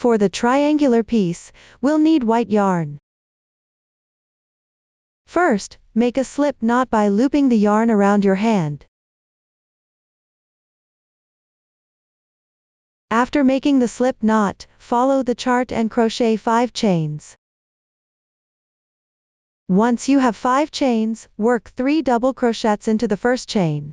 For the triangular piece, we'll need white yarn. First, make a slip knot by looping the yarn around your hand. After making the slip knot, follow the chart and crochet 5 chains. Once you have 5 chains, work 3 double crochets into the first chain.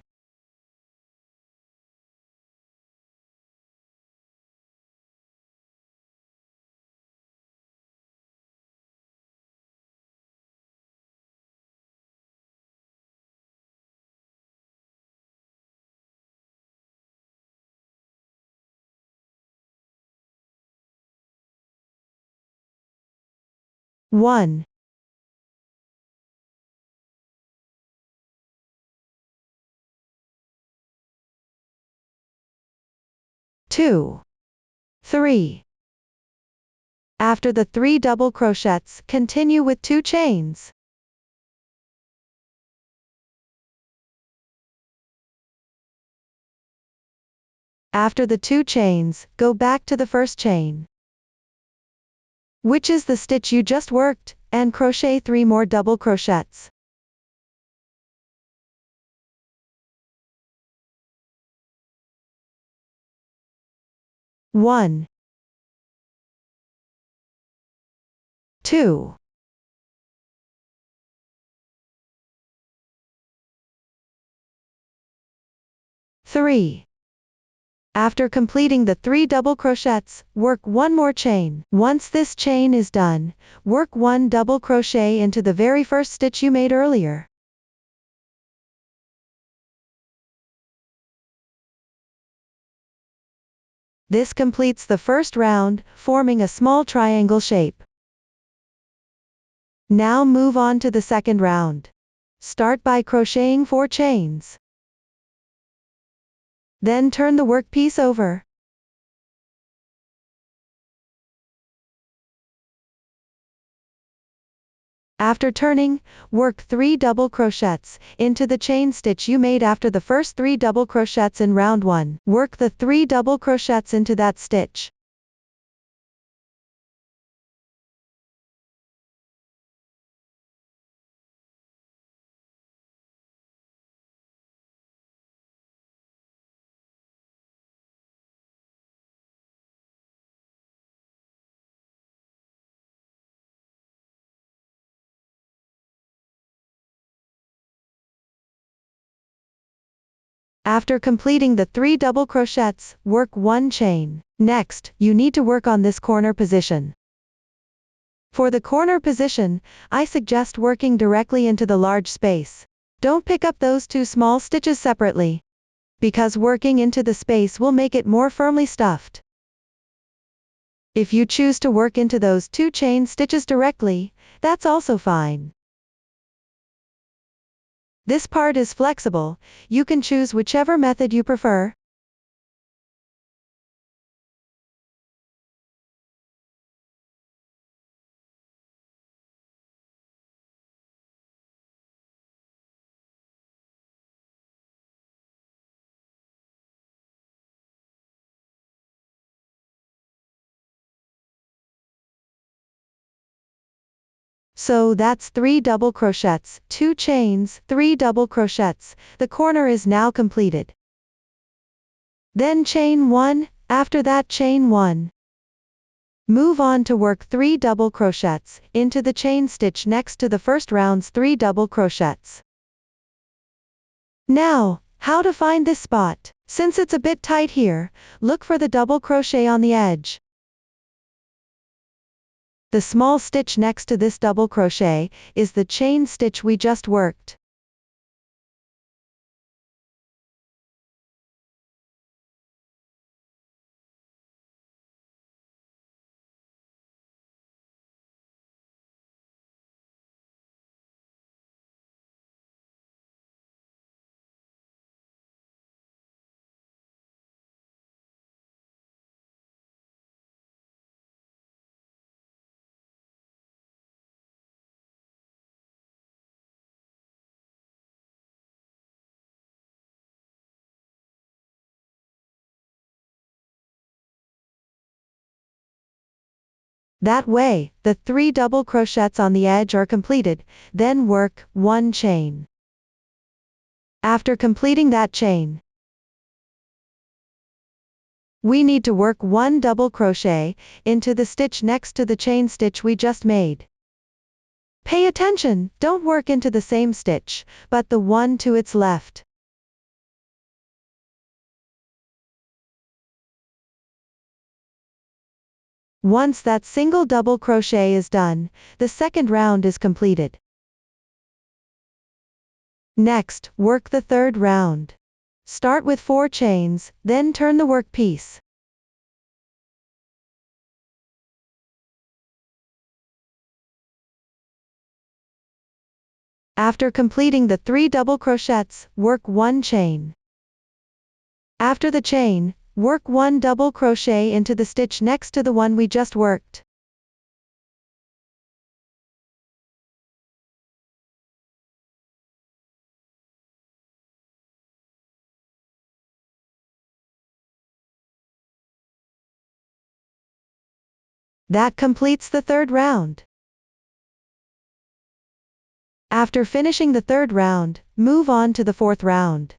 One, 2, 3. After the 3 double crochets, continue with 2 chains. After the 2 chains, go back to the first chain, which is the stitch you just worked, and crochet 3 more double crochets. One, 2, 3. After completing the 3 double crochets, work 1 more chain. Once this chain is done, work 1 double crochet into the very first stitch you made earlier. This completes the first round, forming a small triangle shape. Now move on to the second round. Start by crocheting 4 chains. Then turn the workpiece over. After turning, work 3 double crochets into the chain stitch you made after the first 3 double crochets in round 1. Work the 3 double crochets into that stitch. After completing the 3 double crochets, work 1 chain. Next, you need to work on this corner position. For the corner position, I suggest working directly into the large space. Don't pick up those 2 small stitches separately, because working into the space will make it more firmly stuffed. If you choose to work into those 2 chain stitches directly, that's also fine. This part is flexible, you can choose whichever method you prefer. So that's 3 double crochets, 2 chains, 3 double crochets, the corner is now completed. Then chain 1, after that chain 1. Move on to work 3 double crochets into the chain stitch next to the first round's 3 double crochets. Now, how to find this spot? Since it's a bit tight here, look for the double crochet on the edge. The small stitch next to this double crochet is the chain stitch we just worked. That way, the 3 double crochets on the edge are completed, then work 1 chain. After completing that chain, we need to work 1 double crochet into the stitch next to the chain stitch we just made. Pay attention, don't work into the same stitch, but the one to its left. Once that single double crochet is done, the second round is completed. Next, work the third round. Start with 4 chains, then turn the work piece. After completing the 3 double crochets, work 1 chain. After the chain, work 1 double crochet into the stitch next to the one we just worked. That completes the third round. After finishing the third round, move on to the fourth round.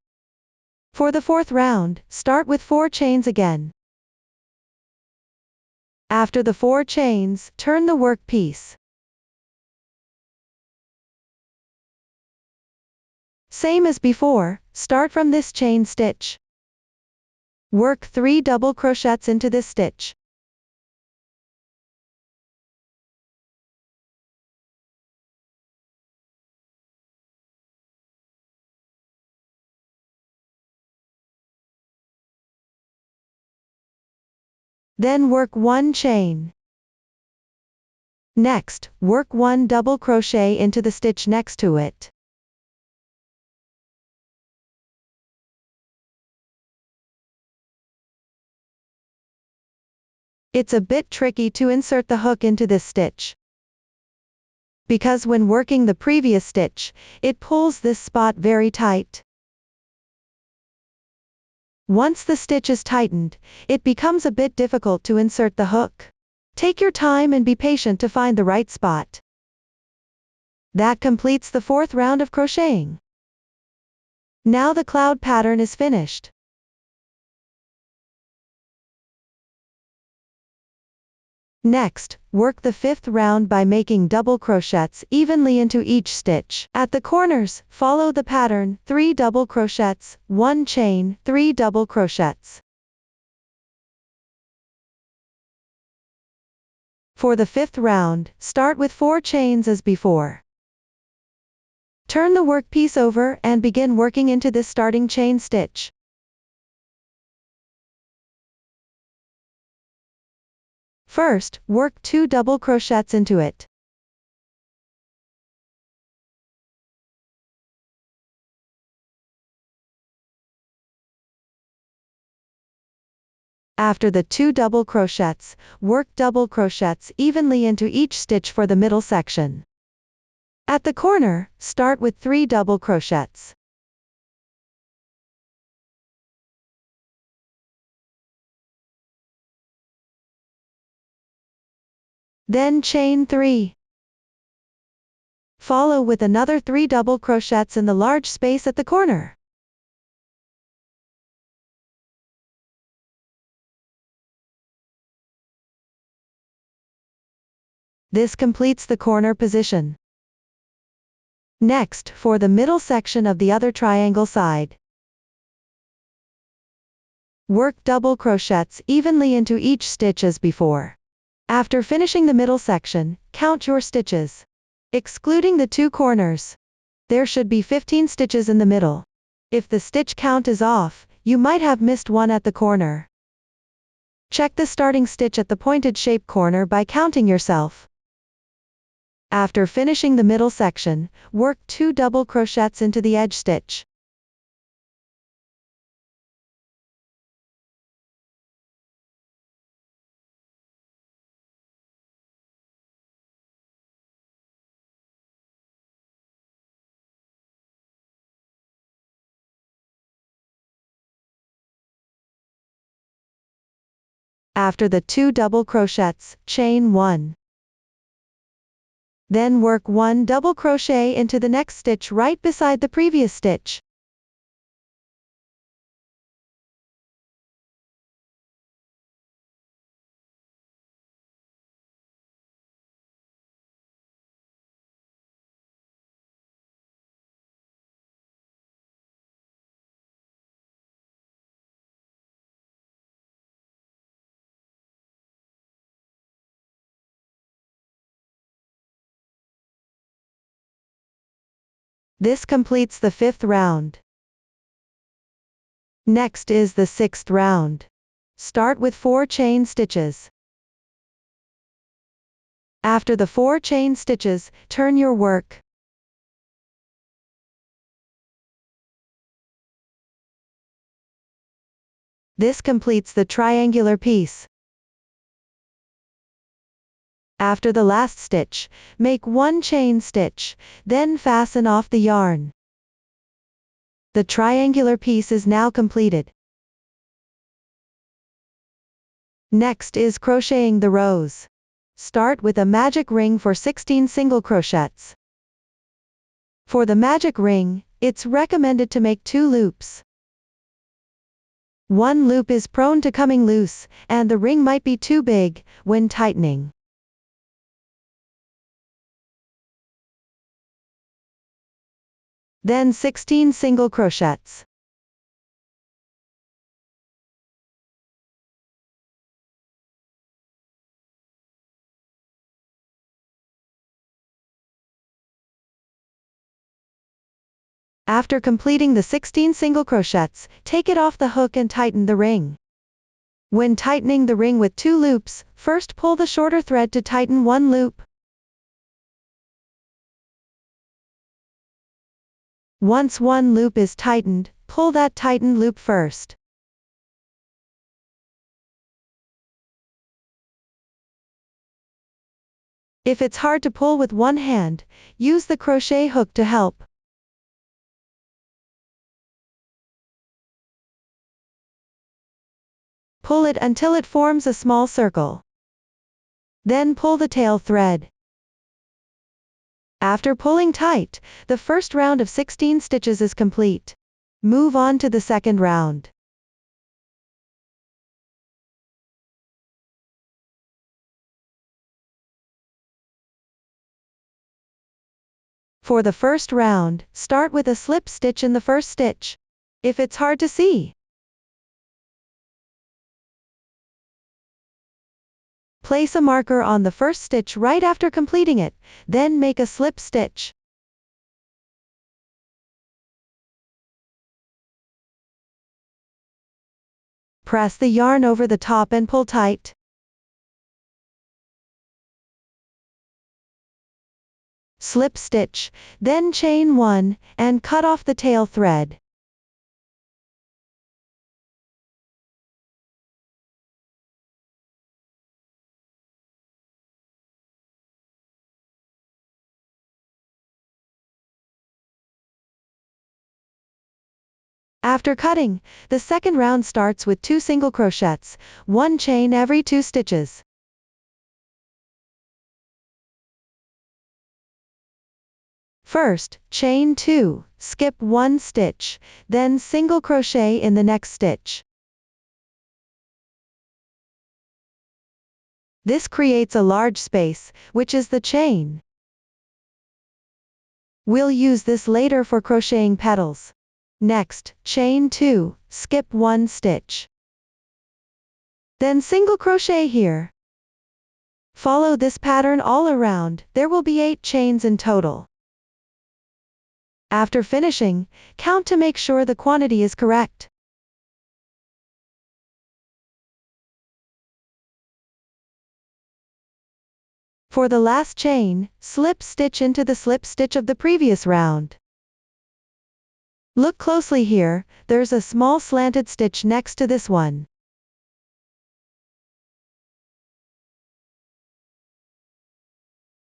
For the fourth round, start with 4 chains again. After the 4 chains, turn the work piece. Same as before, start from this chain stitch. Work 3 double crochets into this stitch. Then work 1 chain. Next, work 1 double crochet into the stitch next to it. It's a bit tricky to insert the hook into this stitch, because when working the previous stitch, it pulls this spot very tight. Once the stitch is tightened, it becomes a bit difficult to insert the hook. Take your time and be patient to find the right spot. That completes the fourth round of crocheting. Now the cloud pattern is finished. Next, work the fifth round by making double crochets evenly into each stitch. At the corners, follow the pattern, 3 double crochets, 1 chain, 3 double crochets. For the fifth round, start with 4 chains as before. Turn the workpiece over and begin working into this starting chain stitch. First, work 2 double crochets into it. After the 2 double crochets, work double crochets evenly into each stitch for the middle section. At the corner, start with 3 double crochets. Then chain 3. Follow with another 3 double crochets in the large space at the corner. This completes the corner position. Next, for the middle section of the other triangle side, work double crochets evenly into each stitch as before. After finishing the middle section, count your stitches. Excluding the 2 corners, there should be 15 stitches in the middle. If the stitch count is off, you might have missed one at the corner. Check the starting stitch at the pointed shape corner by counting yourself. After finishing the middle section, work 2 double crochets into the edge stitch. After the 2 double crochets, chain 1. Then work 1 double crochet into the next stitch right beside the previous stitch. This completes the 5th round. Next is the 6th round. Start with 4 chain stitches. After the 4 chain stitches, turn your work. This completes the triangular piece. After the last stitch, make 1 chain stitch, then fasten off the yarn. The triangular piece is now completed. Next is crocheting the rows. Start with a magic ring for 16 single crochets. For the magic ring, it's recommended to make 2 loops. One loop is prone to coming loose, and the ring might be too big when tightening. Then 16 single crochets. After completing the 16 single crochets, take it off the hook and tighten the ring. When tightening the ring with 2 loops, first pull the shorter thread to tighten 1 loop. Once 1 loop is tightened, pull that tightened loop first. If it's hard to pull with one hand, use the crochet hook to help. Pull it until it forms a small circle. Then pull the tail thread. After pulling tight, the first round of 16 stitches is complete. Move on to the second round. For the first round, start with a slip stitch in the first stitch. If it's hard to see, place a marker on the first stitch right after completing it, then make a slip stitch. Press the yarn over the top and pull tight. Slip stitch, then chain 1, and cut off the tail thread. After cutting, the second round starts with 2 single crochets, 1 chain every 2 stitches. First, chain 2, skip 1 stitch, then single crochet in the next stitch. This creates a large space, which is the chain. We'll use this later for crocheting petals. Next, chain 2, skip 1 stitch. Then single crochet here. Follow this pattern all around, there will be 8 chains in total. After finishing, count to make sure the quantity is correct. For the last chain, slip stitch into the slip stitch of the previous round. Look closely here, there's a small slanted stitch next to this one.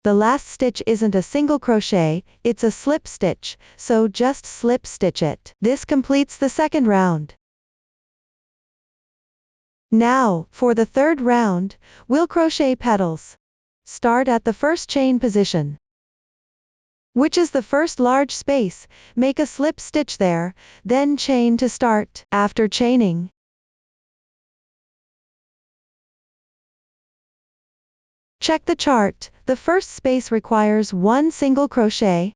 The last stitch isn't a single crochet, it's a slip stitch, so just slip stitch it. This completes the second round. Now, for the third round, we'll crochet petals. Start at the first chain position, which is the first large space. Make a slip stitch there, then chain to start. After chaining, check the chart. The first space requires 1 single crochet,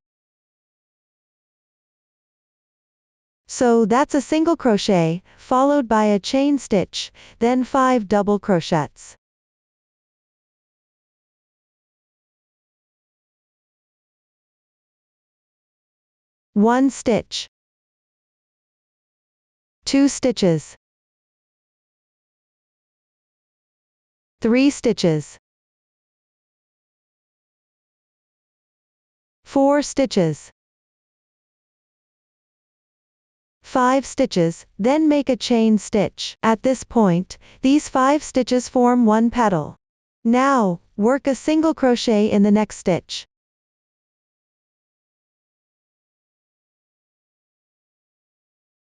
so that's a single crochet, followed by a chain stitch, then 5 double crochets. One stitch, 2 stitches, 3 stitches, 4 stitches, 5 stitches, then make a chain stitch. At this point, these 5 stitches form one petal. Now, work a single crochet in the next stitch.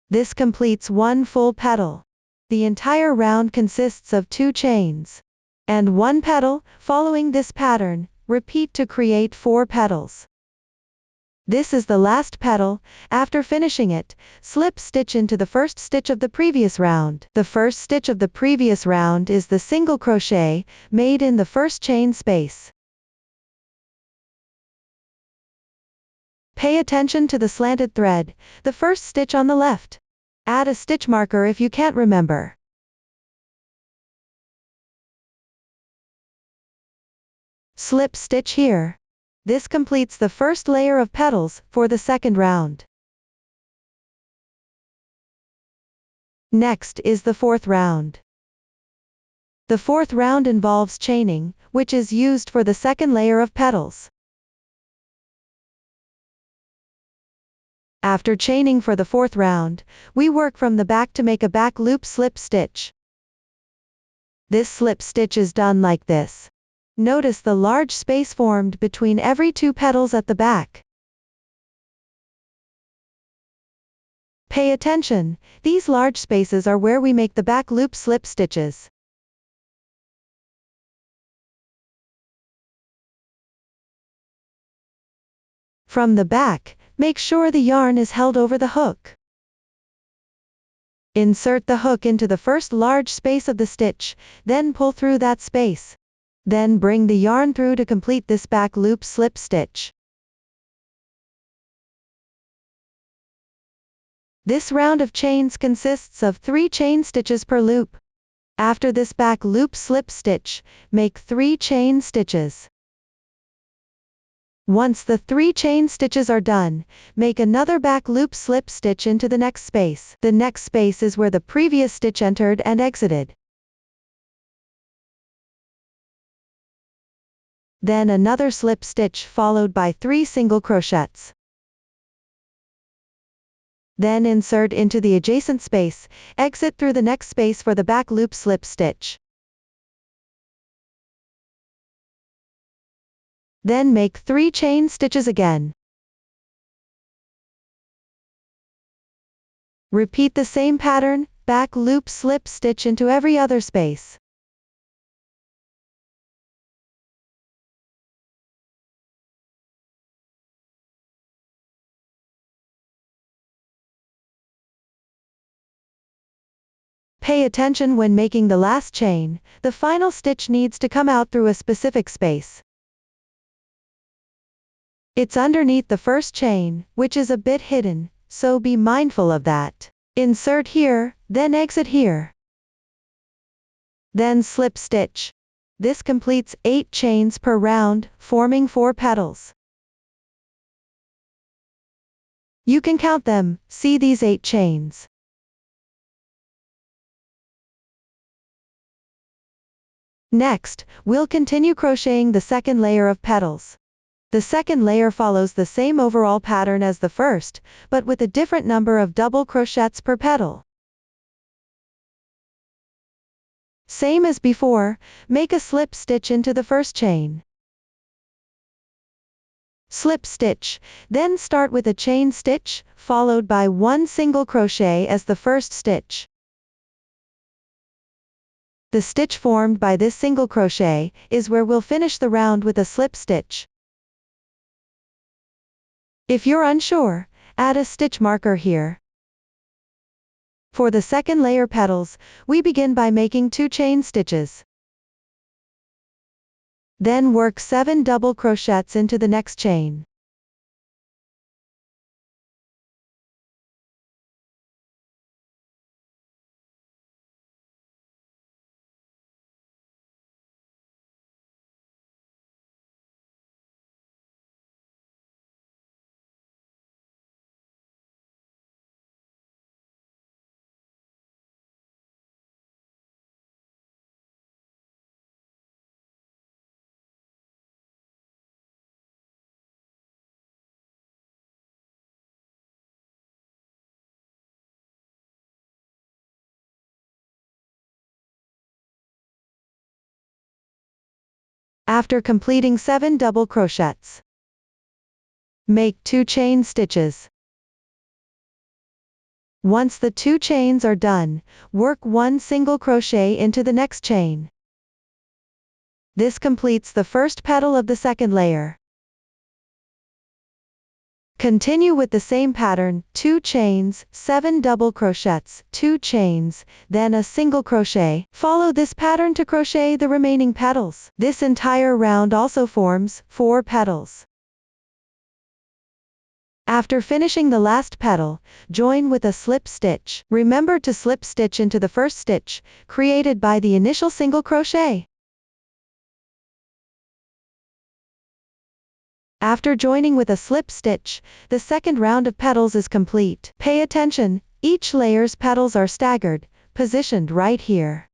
This completes one full petal. The entire round consists of 2 chains and 1 petal. Following this pattern, repeat to create 4 petals. This is the last petal. After finishing it, slip stitch into the first stitch of the previous round. The first stitch of the previous round is the single crochet made in the first chain space. Pay attention to the slanted thread, the first stitch on the left. Add a stitch marker if you can't remember. Slip stitch here. This completes the first layer of petals for the second round. Next is the fourth round. The fourth round involves chaining, which is used for the second layer of petals. After chaining for the fourth round, we work from the back to make a back loop slip stitch. This slip stitch is done like this. Notice the large space formed between every 2 petals at the back. Pay attention, these large spaces are where we make the back loop slip stitches. From the back, make sure the yarn is held over the hook. Insert the hook into the first large space of the stitch, then pull through that space. Then bring the yarn through to complete this back loop slip stitch. This round of chains consists of 3 chain stitches per loop. After this back loop slip stitch, make 3 chain stitches. Once the 3 chain stitches are done, make another back loop slip stitch into the next space. The next space is where the previous stitch entered and exited. Then another slip stitch followed by 3 single crochets. Then insert into the adjacent space, exit through the next space for the back loop slip stitch. Then make 3 chain stitches again. Repeat the same pattern, back loop slip stitch into every other space. Pay attention when making the last chain, the final stitch needs to come out through a specific space. It's underneath the first chain, which is a bit hidden, so be mindful of that. Insert here, then exit here. Then slip stitch. This completes 8 chains per round, forming 4 petals. You can count them, see these 8 chains. Next, we'll continue crocheting the second layer of petals. The second layer follows the same overall pattern as the first, but with a different number of double crochets per petal. Same as before, make a slip stitch into the first chain. Slip stitch, then start with a chain stitch, followed by 1 single crochet as the first stitch. The stitch formed by this single crochet is where we'll finish the round with a slip stitch. If you're unsure, add a stitch marker here. For the second layer petals, we begin by making 2 chain stitches. Then work 7 double crochets into the next chain. After completing 7 double crochets, make 2 chain stitches. Once the 2 chains are done, work 1 single crochet into the next chain. This completes the first petal of the second layer. Continue with the same pattern, 2 chains, 7 double crochets, 2 chains, then a single crochet. Follow this pattern to crochet the remaining petals. This entire round also forms 4 petals. After finishing the last petal, join with a slip stitch. Remember to slip stitch into the first stitch, created by the initial single crochet. After joining with a slip stitch, the second round of petals is complete. Pay attention, each layer's petals are staggered, positioned right here.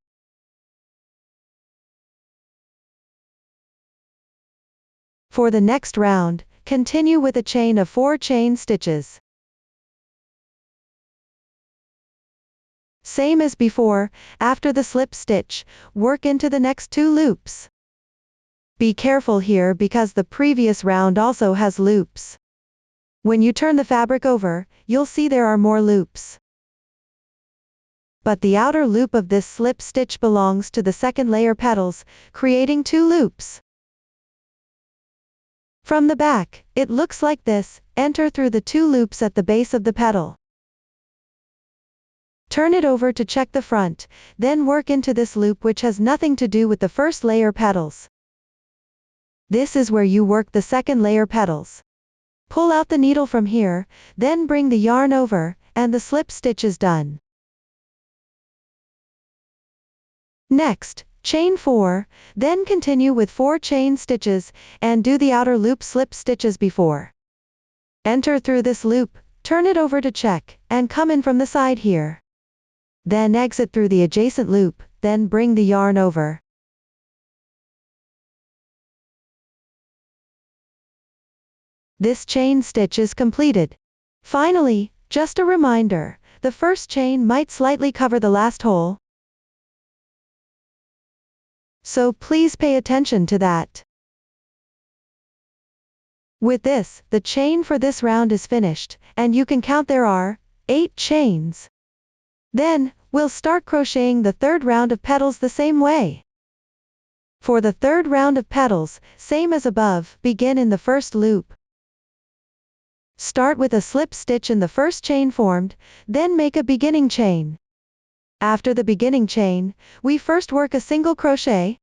For the next round, continue with a chain of 4 chain stitches. Same as before, after the slip stitch, work into the next 2 loops. Be careful here because the previous round also has loops. When you turn the fabric over, you'll see there are more loops. But the outer loop of this slip stitch belongs to the second layer petals, creating 2 loops. From the back, it looks like this. Enter through the 2 loops at the base of the petal. Turn it over to check the front, then work into this loop which has nothing to do with the first layer petals. This is where you work the second layer petals. Pull out the needle from here, then bring the yarn over, and the slip stitch is done. Next, chain 4, then continue with 4 chain stitches, and do the outer loop slip stitch as before. Enter through this loop, turn it over to check, and come in from the side here. Then exit through the adjacent loop, then bring the yarn over. This chain stitch is completed. Finally, just a reminder, the first chain might slightly cover the last hole. So please pay attention to that. With this, the chain for this round is finished, and you can count there are 8 chains. Then, we'll start crocheting the third round of petals the same way. For the third round of petals, same as above, begin in the first loop. Start with a slip stitch in the first chain formed, then make a beginning chain. After the beginning chain, we first work a single crochet.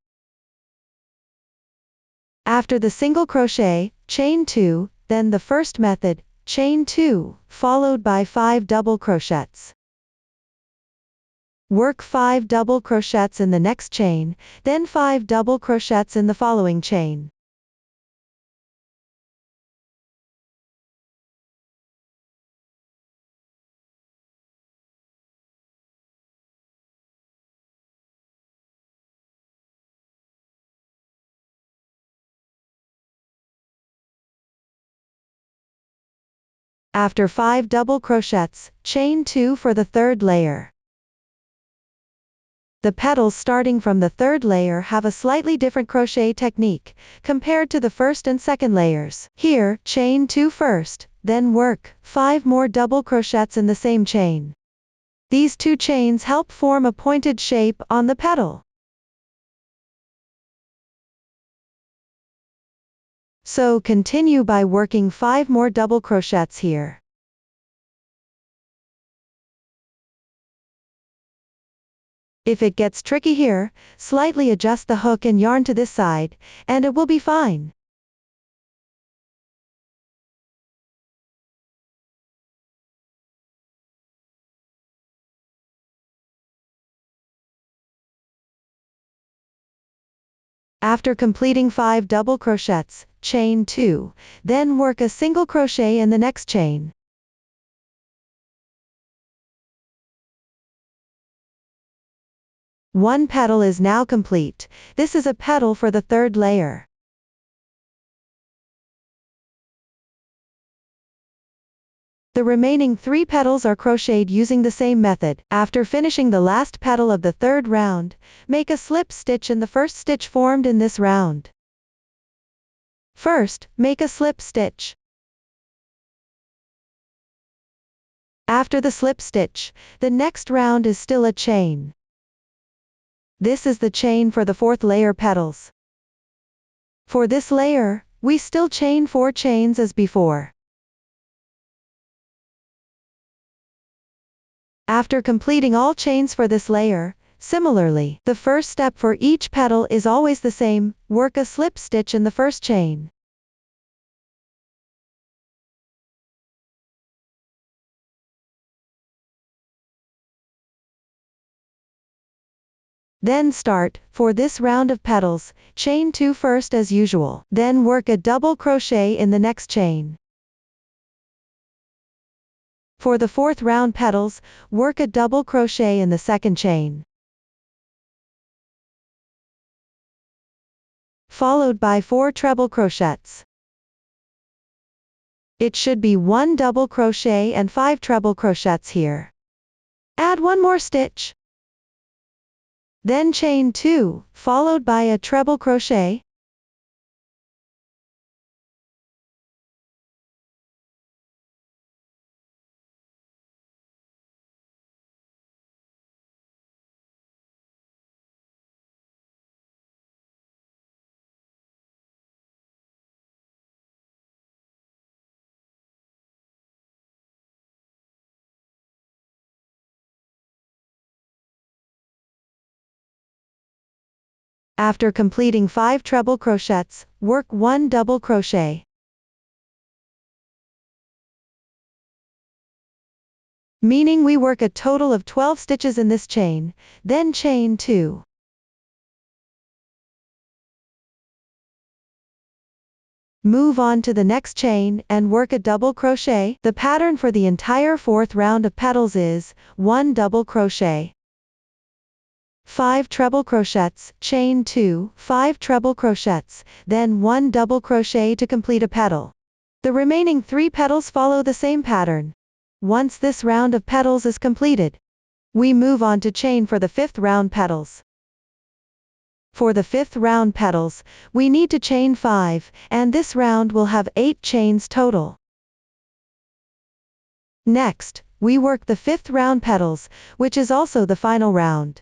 After the single crochet, chain 2, then the first method, chain 2, followed by 5 double crochets. Work 5 double crochets in the next chain, then 5 double crochets in the following chain. After 5 double crochets, chain 2 for the third layer. The petals starting from the third layer have a slightly different crochet technique, compared to the first and second layers. Here, chain 2 first, then work 5 more double crochets in the same chain. These 2 chains help form a pointed shape on the petal. So continue by working 5 more double crochets here. If it gets tricky here, slightly adjust the hook and yarn to this side, and it will be fine. After completing 5 double crochets, chain 2, then work a single crochet in the next chain. One petal is now complete. This is a petal for the third layer. The remaining 3 petals are crocheted using the same method. After finishing the last petal of the third round, make a slip stitch in the first stitch formed in this round. First, make a slip stitch. After the slip stitch, the next round is still a chain. This is the chain for the fourth layer petals. For this layer, we still chain 4 chains as before. After completing all chains for this layer, similarly, the first step for each petal is always the same, work a slip stitch in the first chain. Then start, for this round of petals, chain 2 first as usual, then work a double crochet in the next chain. For the fourth round petals, work a double crochet in the second chain, followed by 4 treble crochets. It should be 1 double crochet and 5 treble crochets here. Add 1 more stitch. Then chain 2, followed by a treble crochet. After completing 5 treble crochets, work 1 double crochet. Meaning we work a total of 12 stitches in this chain, then chain 2. Move on to the next chain and work a double crochet. The pattern for the entire fourth round of petals is 1 double crochet, 5 treble crochets, chain 2, 5 treble crochets, then 1 double crochet to complete a petal. The remaining 3 petals follow the same pattern. Once this round of petals is completed, we move on to chain for the fifth round petals. For the fifth round petals, we need to chain 5, and this round will have 8 chains total. Next, we work the fifth round petals, which is also the final round.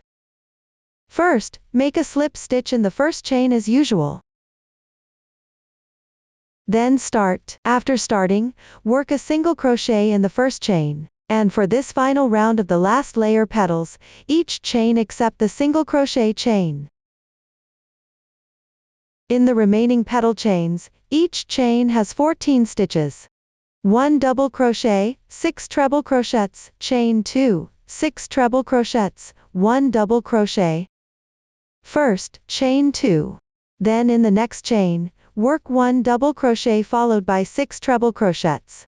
First, make a slip stitch in the first chain as usual. Then start. After starting, work a single crochet in the first chain. And for this final round of the last layer petals, each chain except the single crochet chain. In the remaining petal chains, each chain has 14 stitches. 1 double crochet, 6 treble crochets, chain 2, 6 treble crochets, 1 double crochet. First, chain 2. Then in the next chain, work 1 double crochet followed by 6 treble crochets.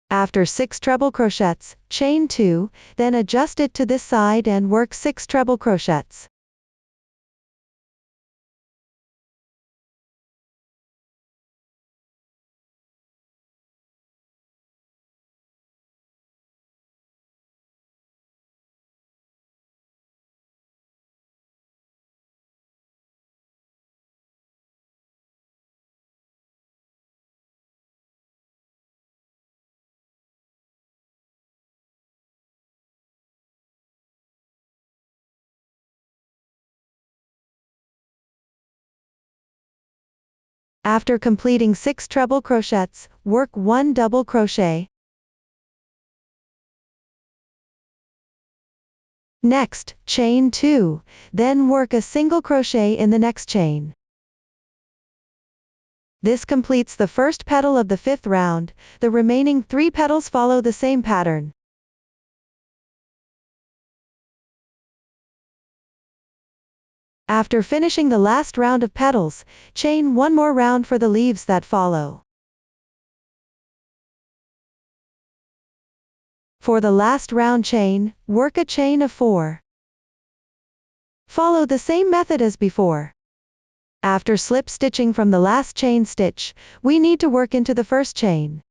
After 6 treble crochets, chain 2, then adjust it to this side and work 6 treble crochets. After completing 6 treble crochets, work 1 double crochet. Next, chain 2, then work a single crochet in the next chain. This completes the first petal of the 5th round. The remaining 3 petals follow the same pattern. After finishing the last round of petals, chain 1 more round for the leaves that follow. For the last round chain, work a chain of 4. Follow the same method as before. After slip stitching from the last chain stitch, we need to work into the first chain.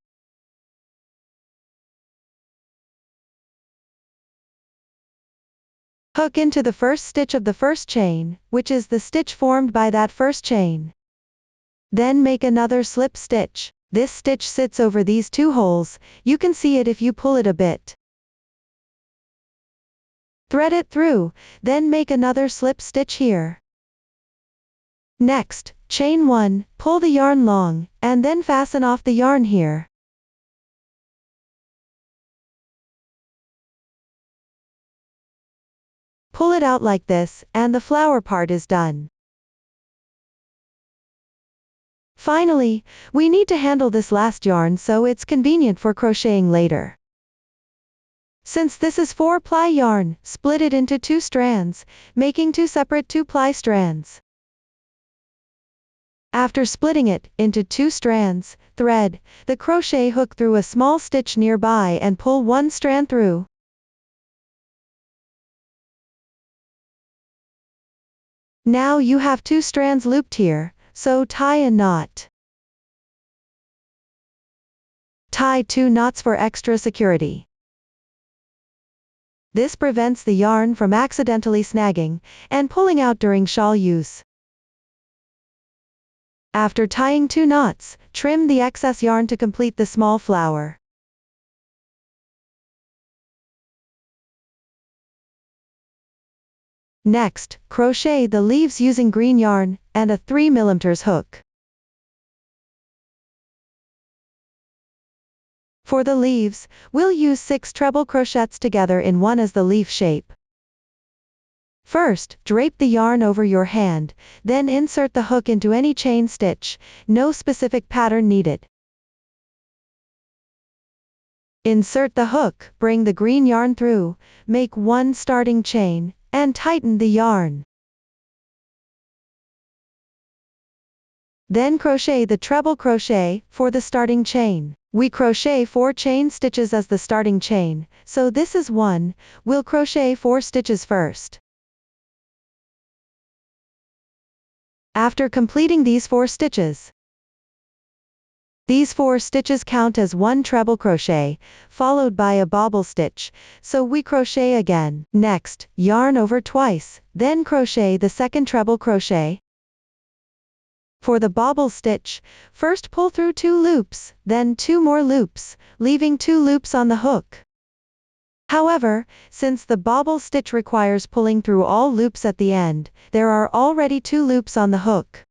Hook into the first stitch of the first chain, which is the stitch formed by that first chain. Then make another slip stitch. This stitch sits over these 2 holes, you can see it if you pull it a bit. Thread it through, then make another slip stitch here. Next, chain 1, pull the yarn long, and then fasten off the yarn here. Pull it out like this, and the flower part is done. Finally, we need to handle this last yarn so it's convenient for crocheting later. Since this is 4-ply yarn, split it into 2 strands, making 2 separate 2-ply strands. After splitting it into 2 strands, thread the crochet hook through a small stitch nearby and pull 1 strand through. Now you have 2 strands looped here, so tie a knot. Tie 2 knots for extra security. This prevents the yarn from accidentally snagging and pulling out during shawl use. After tying 2 knots, trim the excess yarn to complete the small flower. Next, crochet the leaves using green yarn and a 3 mm hook. For the leaves, we'll use 6 treble crochets together in one as the leaf shape. First, drape the yarn over your hand, then insert the hook into any chain stitch, no specific pattern needed. Insert the hook, bring the green yarn through, make 1 starting chain, and tighten the yarn. Then crochet the treble crochet for the starting chain. We crochet 4 chain stitches as the starting chain, so this is 1, we'll crochet 4 stitches first. After completing these 4 stitches, these 4 stitches count as 1 treble crochet, followed by a bobble stitch, so we crochet again. Next, yarn over twice, then crochet the second treble crochet. For the bobble stitch, first pull through 2 loops, then 2 more loops, leaving 2 loops on the hook. However, since the bobble stitch requires pulling through all loops at the end, there are already 2 loops on the hook.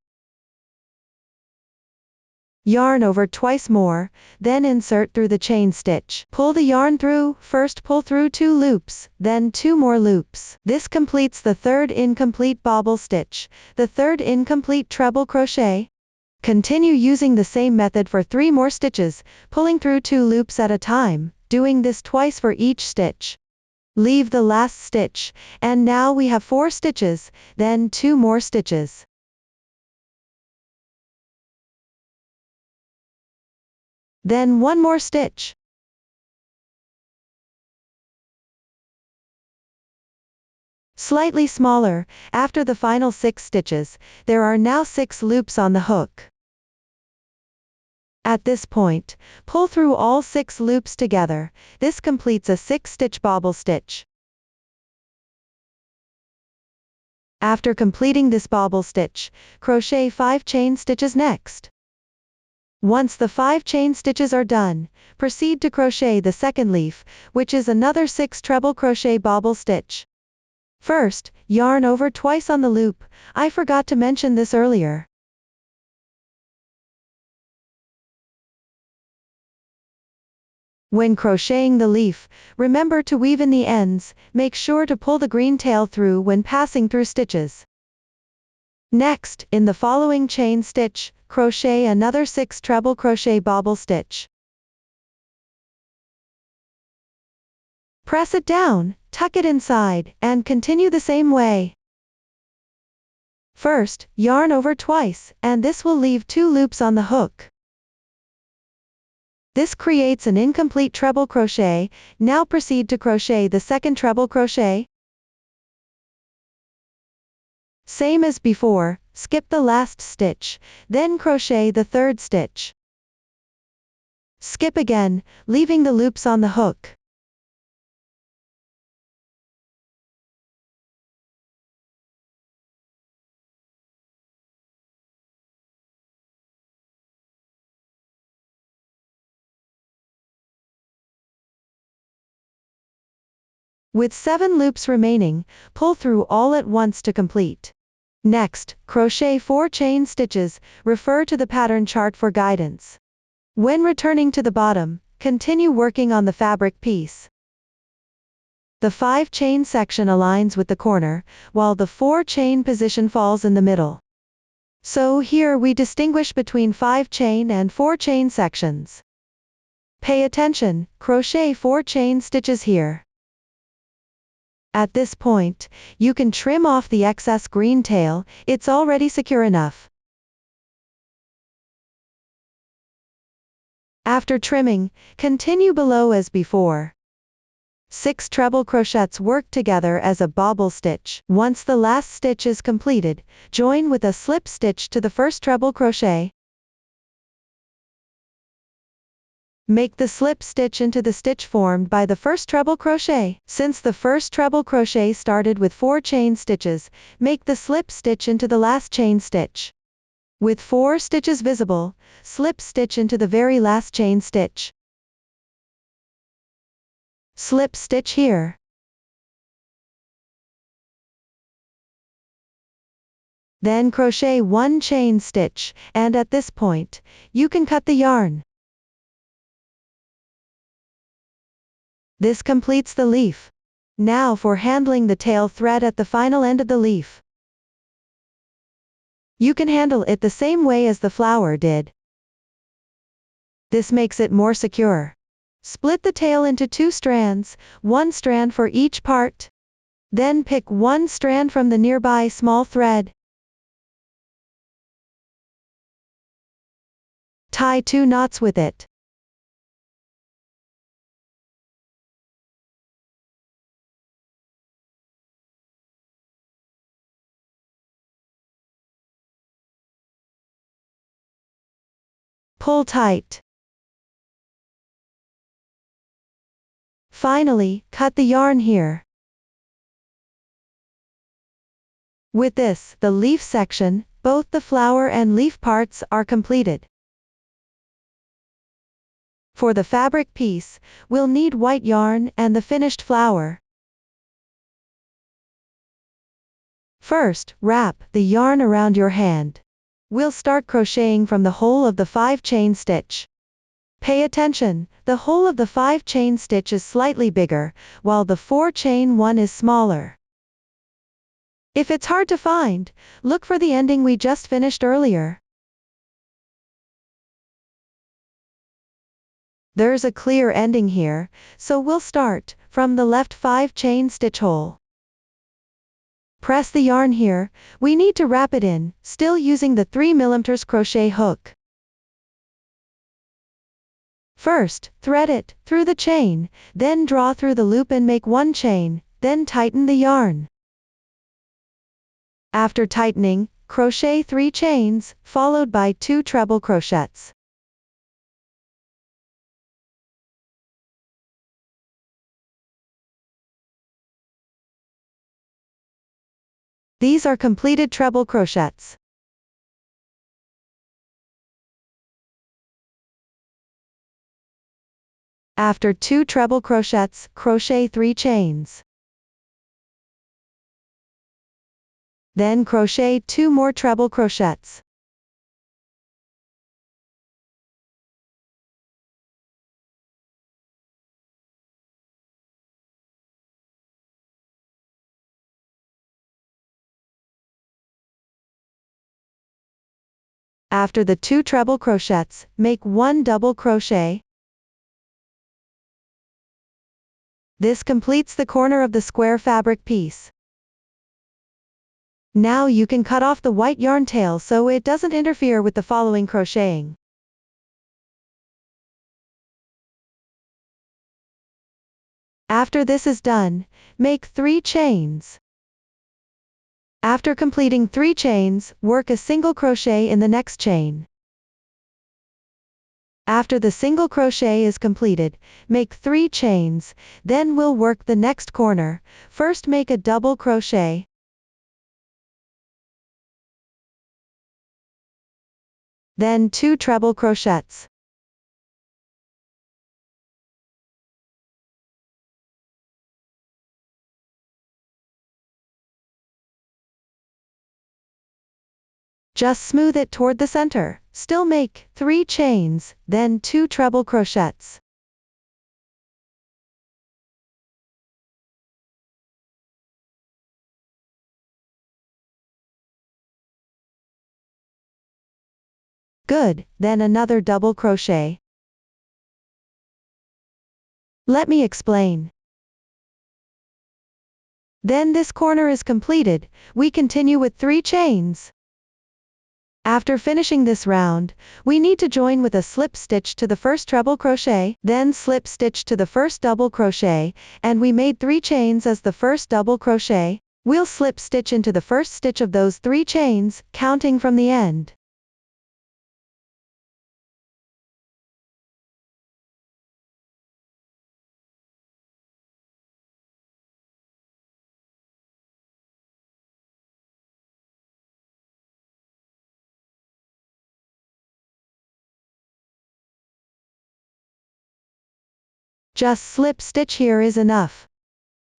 Yarn over twice more, then insert through the chain stitch. Pull the yarn through, first pull through 2 loops, then 2 more loops. This completes the 3rd incomplete bobble stitch, the 3rd incomplete treble crochet. Continue using the same method for 3 more stitches, pulling through 2 loops at a time, doing this twice for each stitch. Leave the last stitch, and now we have 4 stitches, then 2 more stitches. Then 1 more stitch. slightly smaller. After the final 6 stitches, there are now 6 loops on the hook. At this point, pull through all 6 loops together. This completes a 6-stitch bobble stitch. After completing this bobble stitch, crochet 5 chain stitches next. Once the 5 chain stitches are done, proceed to crochet the second leaf, which is another 6 treble crochet bobble stitch. First, yarn over twice on the loop. I forgot to mention this earlier. When crocheting the leaf, remember to weave in the ends. Make sure to pull the green tail through when passing through stitches. Next, in the following chain stitch, crochet another 6 treble crochet bobble stitch. Press it down, tuck it inside, and continue the same way. First, yarn over twice, and this will leave 2 loops on the hook. This creates an incomplete treble crochet. Now proceed to crochet the second treble crochet. Same as before, skip the last stitch, then crochet the third stitch. Skip again, leaving the loops on the hook. With 7 loops remaining, pull through all at once to complete. Next, crochet 4 chain stitches. Refer to the pattern chart for guidance. When returning to the bottom, continue working on the fabric piece. The 5 chain section aligns with the corner, while the 4 chain position falls in the middle. So here we distinguish between 5 chain and 4 chain sections. Pay attention, crochet 4 chain stitches here. At this point, you can trim off the excess green tail. It's already secure enough. After trimming, continue below as before. 6 treble crochets work together as a bobble stitch. Once the last stitch is completed, join with a slip stitch to the first treble crochet. Make the slip stitch into the stitch formed by the first treble crochet. Since the first treble crochet started with 4 chain stitches, make the slip stitch into the last chain stitch. With 4 stitches visible, slip stitch into the very last chain stitch. Slip stitch here. Then crochet 1 chain stitch, and at this point, you can cut the yarn. This completes the leaf. Now for handling the tail thread at the final end of the leaf. You can handle it the same way as the flower did. This makes it more secure. Split the tail into 2 strands, 1 strand for each part. Then pick 1 strand from the nearby small thread. Tie 2 knots with it. Pull tight. Finally, cut the yarn here. With this, the leaf section, both the flower and leaf parts, are completed. For the fabric piece, we'll need white yarn and the finished flower. First, wrap the yarn around your hand. We'll start crocheting from the hole of the 5 chain stitch. Pay attention, the hole of the 5 chain stitch is slightly bigger, while the 4 chain one is smaller. If it's hard to find, look for the ending we just finished earlier. There's a clear ending here, so we'll start from the left 5 chain stitch hole. Press the yarn here. We need to wrap it in, still using the 3mm crochet hook. First, thread it through the chain, then draw through the loop and make 1 chain, then tighten the yarn. After tightening, crochet 3 chains, followed by 2 treble crochets. These are completed treble crochets. After 2 treble crochets, crochet 3 chains. Then crochet 2 more treble crochets. After the 2 treble crochets, make 1 double crochet. This completes the corner of the square fabric piece. Now you can cut off the white yarn tail so it doesn't interfere with the following crocheting. After this is done, make 3 chains. After completing 3 chains, work a single crochet in the next chain. After the single crochet is completed, make 3 chains, then we'll work the next corner. First make a double crochet. Then 2 treble crochets. Just smooth it toward the center. Still make 3 chains, then 2 treble crochets. Good, then another double crochet. Let me explain. Then this corner is completed, we continue with 3 chains. After finishing this round, we need to join with a slip stitch to the first treble crochet, then slip stitch to the first double crochet, and we made 3 chains as the first double crochet. We'll slip stitch into the first stitch of those 3 chains, counting from the end. Just slip stitch here is enough.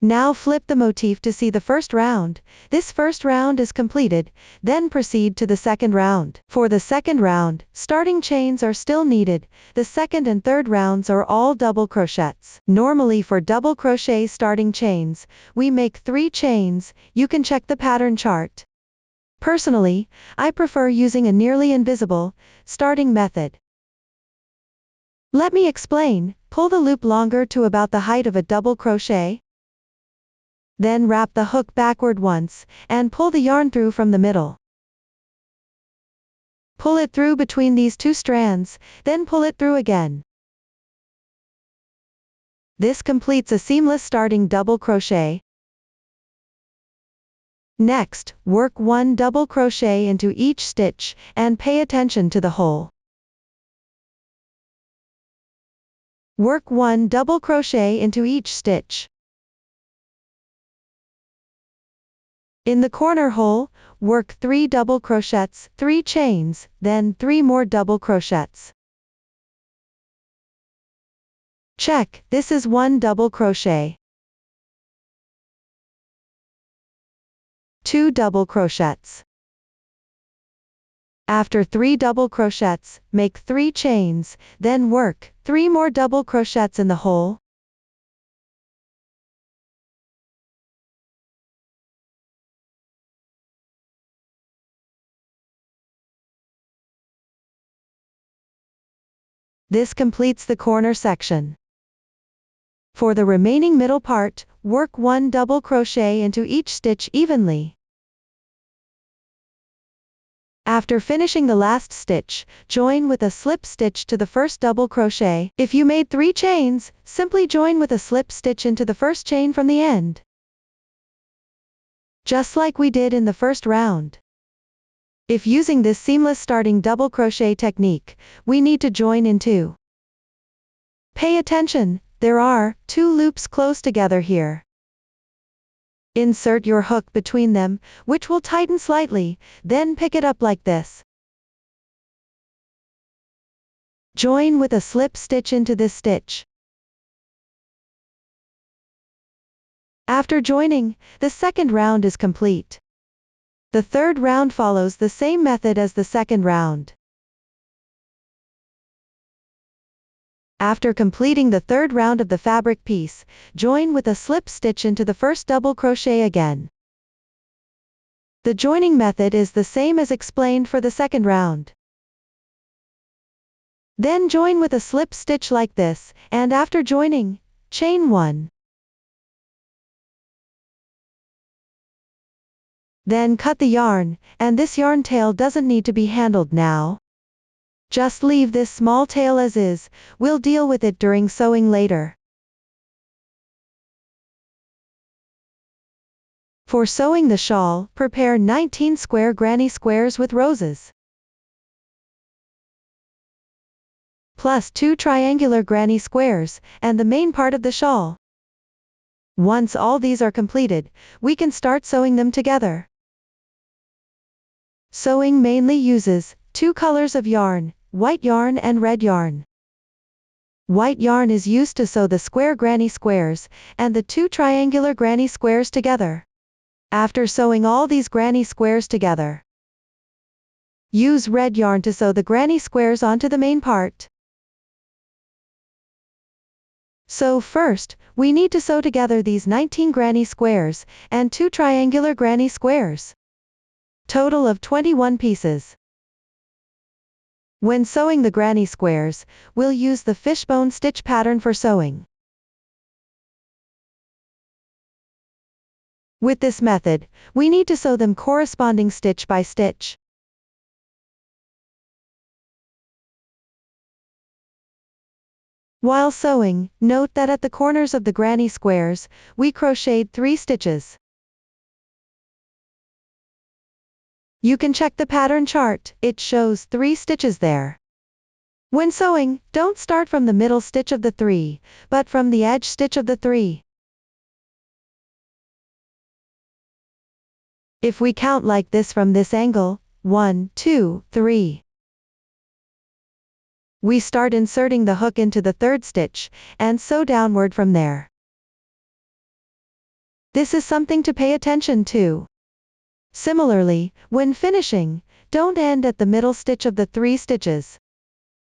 Now flip the motif to see the first round. This first round is completed, then proceed to the second round. For the second round, starting chains are still needed. The second and third rounds are all double crochets. Normally for double crochet starting chains, we make 3 chains. You can check the pattern chart. Personally, I prefer using a nearly invisible starting method. Let me explain. Pull the loop longer to about the height of a double crochet. Then wrap the hook backward once, and pull the yarn through from the middle. Pull it through between these 2 strands, then pull it through again. This completes a seamless starting double crochet. Next, work 1 double crochet into each stitch, and pay attention to the hole. Work 1 double crochet into each stitch. In the corner hole, work 3 double crochets, 3 chains, then 3 more double crochets. Check, this is 1 double crochet. 2 double crochets. After 3 double crochets, make 3 chains, then work 3 more double crochets in the hole. This completes the corner section. For the remaining middle part, work 1 double crochet into each stitch evenly. After finishing the last stitch, join with a slip stitch to the first double crochet. If you made 3 chains, simply join with a slip stitch into the first chain from the end. just like we did in the first round. If using this seamless starting double crochet technique, we need to join in 2. Pay attention, there are 2 loops close together here. Insert your hook between them, which will tighten slightly, then pick it up like this. Join with a slip stitch into this stitch. After joining, the second round is complete. The third round follows the same method as the second round. After completing the third round of the fabric piece, join with a slip stitch into the first double crochet again. The joining method is the same as explained for the second round. Then join with a slip stitch like this, and after joining, chain 1. Then cut the yarn, and this yarn tail doesn't need to be handled now. Just leave this small tail as is, we'll deal with it during sewing later. For sewing the shawl, prepare 19 square granny squares with roses, plus 2 triangular granny squares, and the main part of the shawl. Once all these are completed, we can start sewing them together. Sewing mainly uses 2 colors of yarn, white yarn and red yarn. White yarn is used to sew the square granny squares, and the 2 triangular granny squares together. After sewing all these granny squares together, use red yarn to sew the granny squares onto the main part. So first, we need to sew together these 19 granny squares, and 2 triangular granny squares. Total of 21 pieces. When sewing the granny squares, we'll use the fishbone stitch pattern for sewing. With this method, we need to sew them corresponding stitch by stitch. While sewing, note that at the corners of the granny squares, we crocheted 3 stitches. You can check the pattern chart, it shows 3 stitches there. When sewing, don't start from the middle stitch of the 3, but from the edge stitch of the 3. If we count like this from this angle, 1, 2, 3. We start inserting the hook into the 3rd stitch, and sew downward from there. This is something to pay attention to. Similarly, when finishing, don't end at the middle stitch of the 3 stitches.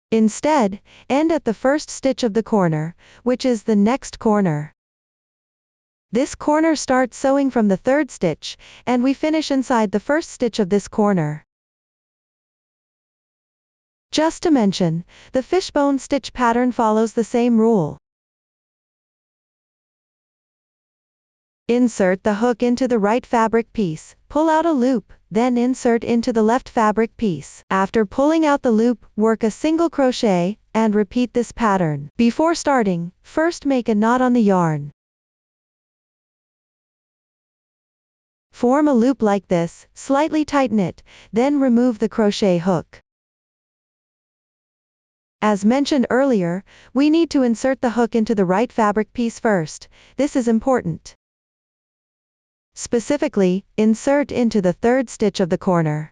Instead, end at the first stitch of the corner, which is the next corner. This corner starts sewing from the 3rd stitch, and we finish inside the first stitch of this corner. Just to mention, the fishbone stitch pattern follows the same rule. Insert the hook into the right fabric piece, pull out a loop, then insert into the left fabric piece. After pulling out the loop, work a single crochet, and repeat this pattern. Before starting, first make a knot on the yarn. Form a loop like this, slightly tighten it, then remove the crochet hook. As mentioned earlier, we need to insert the hook into the right fabric piece first. This is important. Specifically, insert into the 3rd stitch of the corner.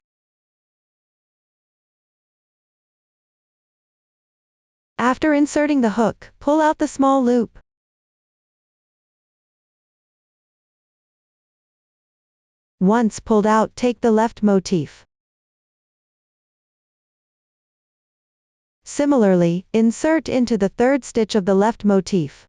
After inserting the hook, pull out the small loop. Once pulled out, take the left motif. Similarly, insert into the 3rd stitch of the left motif.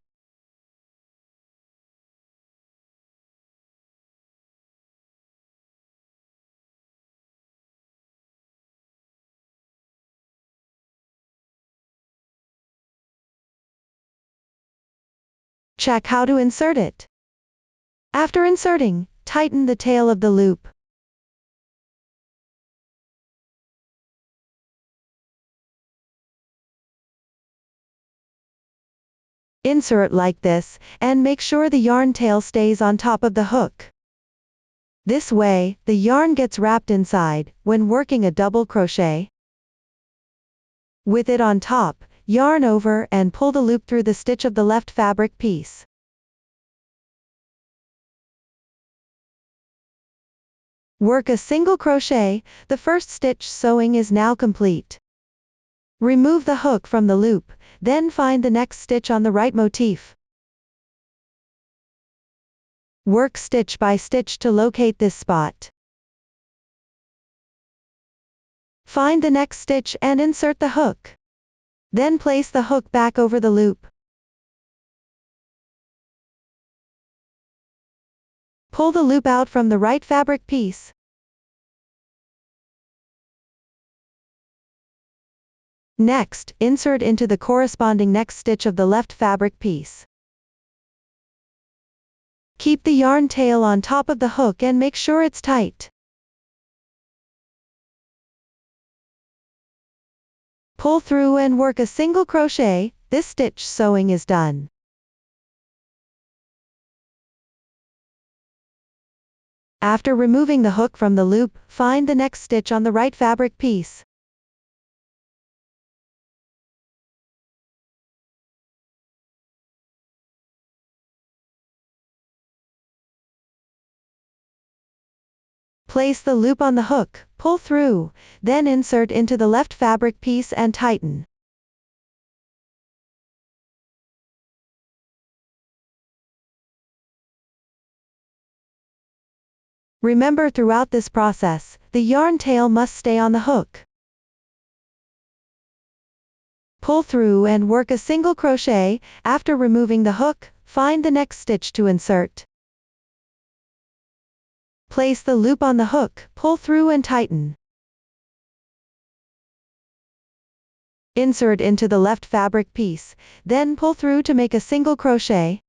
Check how to insert it. After inserting, tighten the tail of the loop. Insert like this, and make sure the yarn tail stays on top of the hook. This way, the yarn gets wrapped inside, when working a double crochet. With it on top, yarn over and pull the loop through the stitch of the left fabric piece. Work a single crochet, the first stitch sewing is now complete. Remove the hook from the loop, then find the next stitch on the right motif. Work stitch by stitch to locate this spot. Find the next stitch and insert the hook. Then place the hook back over the loop. Pull the loop out from the right fabric piece. Next, insert into the corresponding next stitch of the left fabric piece. Keep the yarn tail on top of the hook and make sure it's tight. Pull through and work a single crochet, this stitch sewing is done. After removing the hook from the loop, find the next stitch on the right fabric piece. Place the loop on the hook, pull through, then insert into the left fabric piece and tighten. Remember, throughout this process, the yarn tail must stay on the hook. Pull through and work a single crochet. After removing the hook, find the next stitch to insert. Place the loop on the hook, pull through and tighten. Insert into the left fabric piece, then pull through to make a single crochet.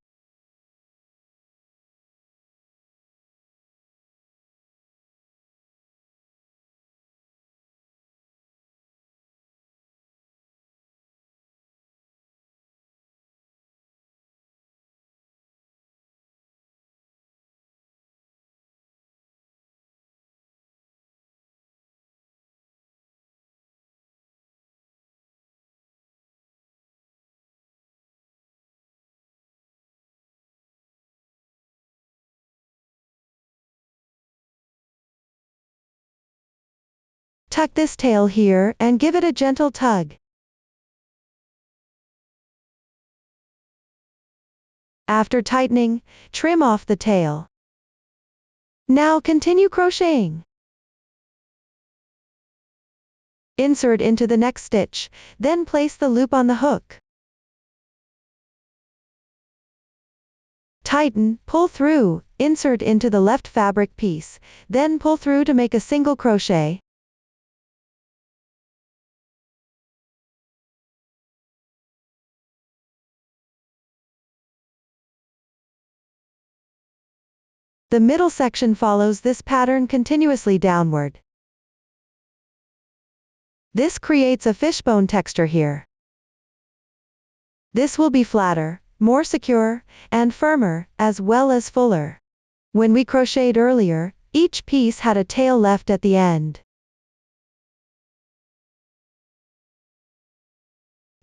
Tuck this tail here and give it a gentle tug. After tightening, trim off the tail. Now continue crocheting. Insert into the next stitch, then place the loop on the hook. Tighten, pull through, insert into the left fabric piece, then pull through to make a single crochet. The middle section follows this pattern continuously downward. This creates a fishbone texture here. This will be flatter, more secure, and firmer, as well as fuller. When we crocheted earlier, each piece had a tail left at the end.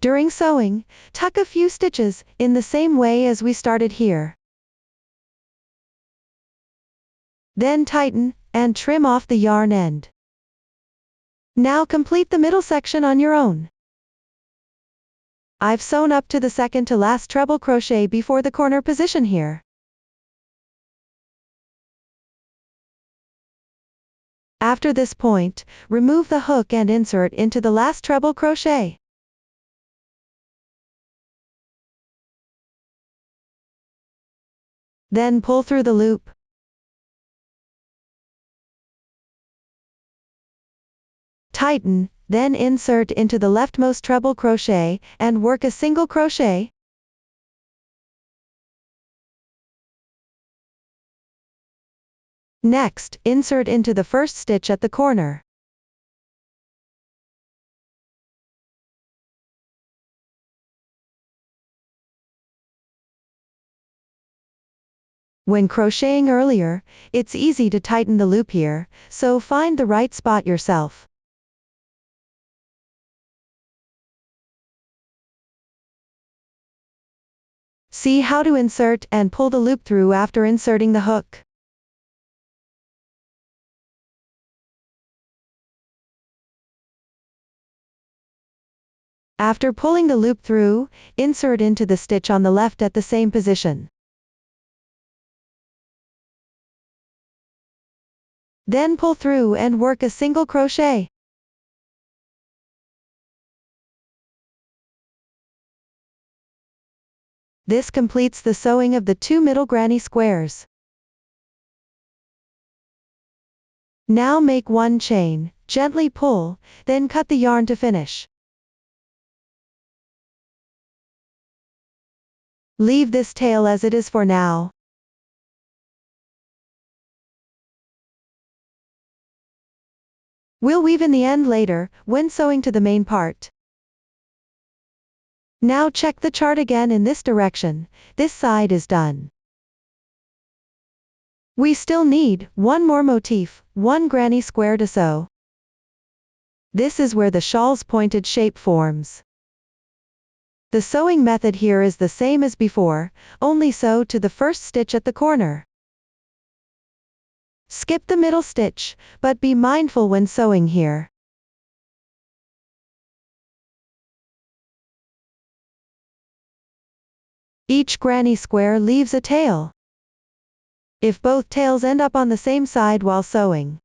During sewing, tuck a few stitches, in the same way as we started here. Then tighten, and trim off the yarn end. Now complete the middle section on your own. I've sewn up to the second to last treble crochet before the corner position here. After this point, remove the hook and insert into the last treble crochet. Then pull through the loop. Tighten, then insert into the leftmost treble crochet, and work a single crochet. Next, insert into the first stitch at the corner. When crocheting earlier, it's easy to tighten the loop here, so find the right spot yourself. See how to insert and pull the loop through after inserting the hook. After pulling the loop through, insert into the stitch on the left at the same position. Then pull through and work a single crochet. This completes the sewing of the 2 middle granny squares. Now make 1 chain, gently pull, then cut the yarn to finish. Leave this tail as it is for now. We'll weave in the end later, when sewing to the main part. Now check the chart again in this direction, this side is done. We still need 1 more motif, 1 granny square to sew. This is where the shawl's pointed shape forms. The sewing method here is the same as before, only sew to the first stitch at the corner. Skip the middle stitch, but be mindful when sewing here. Each granny square leaves a tail. If both tails end up on the same side while sewing,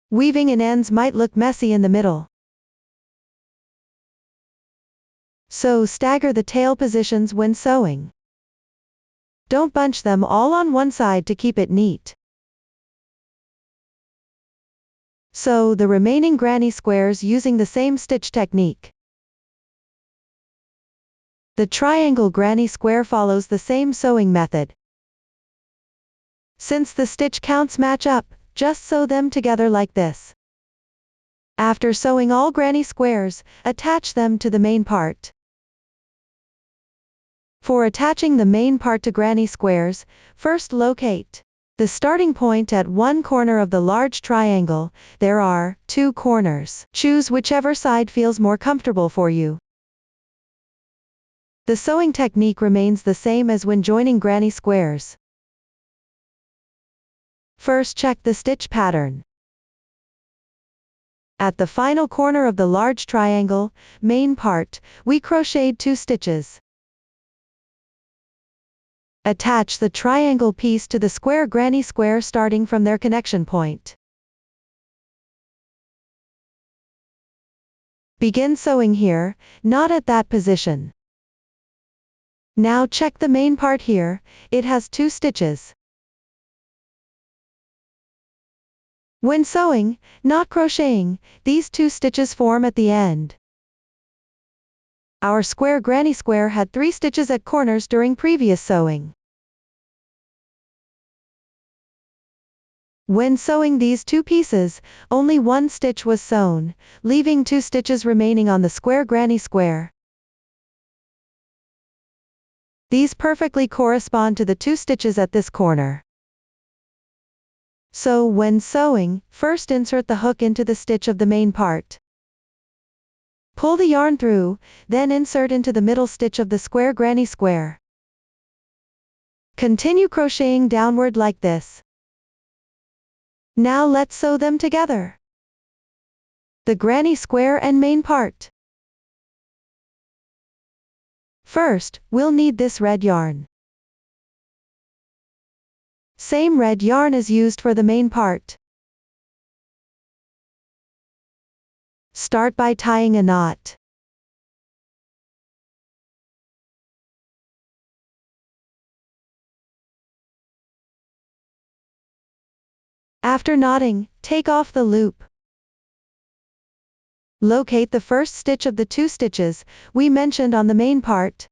weaving in ends might look messy in the middle. So stagger the tail positions when sewing. Don't bunch them all on one side to keep it neat. Sew the remaining granny squares using the same stitch technique. The triangle granny square follows the same sewing method. Since the stitch counts match up, just sew them together like this. After sewing all granny squares, attach them to the main part. For attaching the main part to granny squares, first locate the starting point at one corner of the large triangle. There are 2 corners. Choose whichever side feels more comfortable for you. The sewing technique remains the same as when joining granny squares. First check the stitch pattern. At the final corner of the large triangle, main part, we crocheted 2 stitches. Attach the triangle piece to the square granny square starting from their connection point. Begin sewing here, not at that position. Now check the main part here, it has 2 stitches. When sewing, not crocheting, these 2 stitches form at the end. Our square granny square had 3 stitches at corners during previous sewing. When sewing these 2 pieces, only 1 stitch was sewn, leaving 2 stitches remaining on the square granny square. These perfectly correspond to the 2 stitches at this corner. So when sewing, first insert the hook into the stitch of the main part. Pull the yarn through, then insert into the middle stitch of the square granny square. Continue crocheting downward like this. Now let's sew them together. The granny square and main part. First, we'll need this red yarn. Same red yarn is used for the main part. Start by tying a knot. After knotting, take off the loop. Locate the first stitch of the 2 stitches we mentioned on the main part.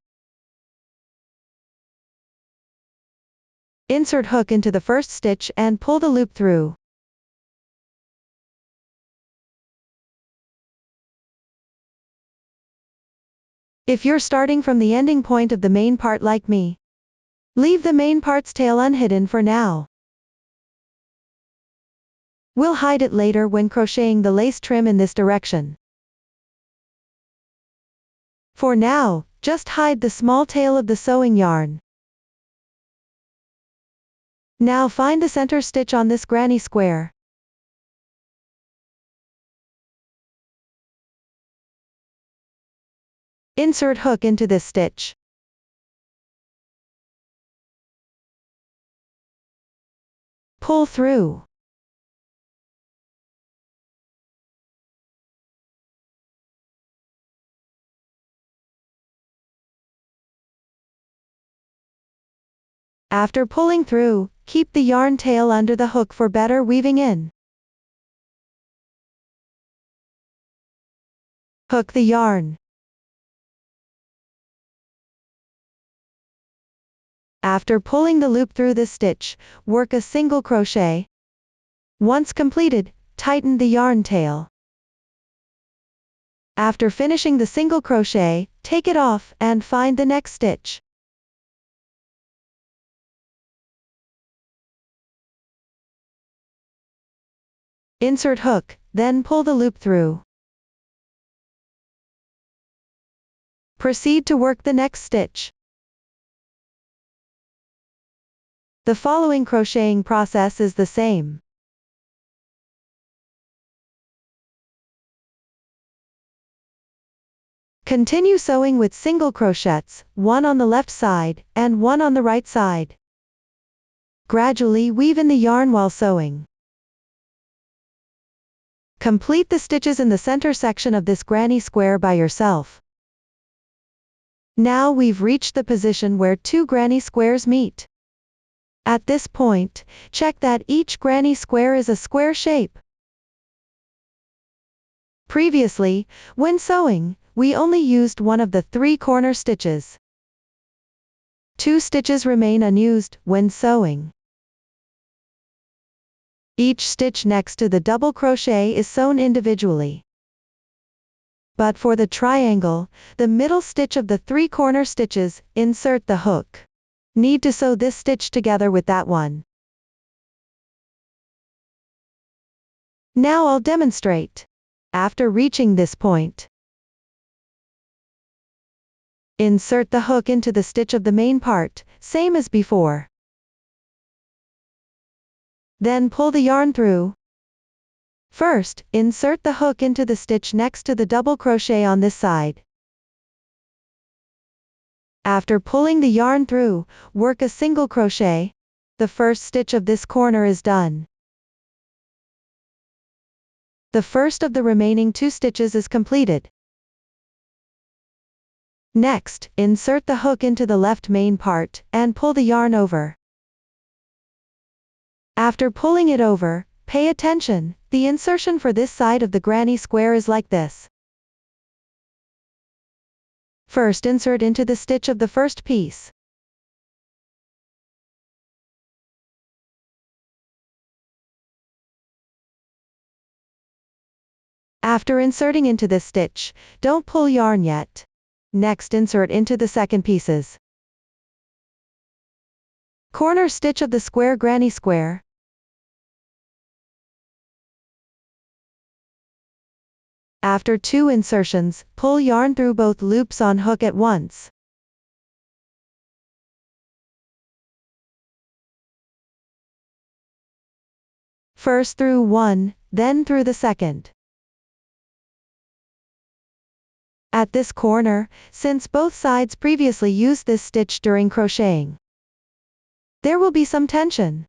Insert hook into the first stitch and pull the loop through. If you're starting from the ending point of the main part like me, leave the main part's tail unhidden for now. We'll hide it later when crocheting the lace trim in this direction. For now, just hide the small tail of the sewing yarn. Now find the center stitch on this granny square. Insert hook into this stitch. Pull through. After pulling through, keep the yarn tail under the hook for better weaving in. Hook the yarn. After pulling the loop through this stitch, work a single crochet. Once completed, tighten the yarn tail. After finishing the single crochet, take it off and find the next stitch. Insert hook, then pull the loop through. Proceed to work the next stitch. The following crocheting process is the same. Continue sewing with single crochets, one on the left side, and one on the right side. Gradually weave in the yarn while sewing. Complete the stitches in the center section of this granny square by yourself. Now we've reached the position where two granny squares meet. At this point, check that each granny square is a square shape. Previously, when sewing, we only used one of the 3 corner stitches. 2 stitches remain unused when sewing. Each stitch next to the double crochet is sewn individually. But for the triangle, the middle stitch of the 3 corner stitches, insert the hook. Need to sew this stitch together with that one. Now I'll demonstrate. After reaching this point, insert the hook into the stitch of the main part, same as before. Then pull the yarn through. First, insert the hook into the stitch next to the double crochet on this side. After pulling the yarn through, work a single crochet. The first stitch of this corner is done. The first of the remaining 2 stitches is completed. Next, insert the hook into the left main part, and pull the yarn over. After pulling it over, pay attention, the insertion for this side of the granny square is like this. First insert into the stitch of the first piece. After inserting into this stitch, don't pull yarn yet. Next insert into the second pieces. Corner stitch of the square granny square. After 2 insertions, pull yarn through both loops on hook at once. First through one, then through the second. At this corner, since both sides previously used this stitch during crocheting, there will be some tension.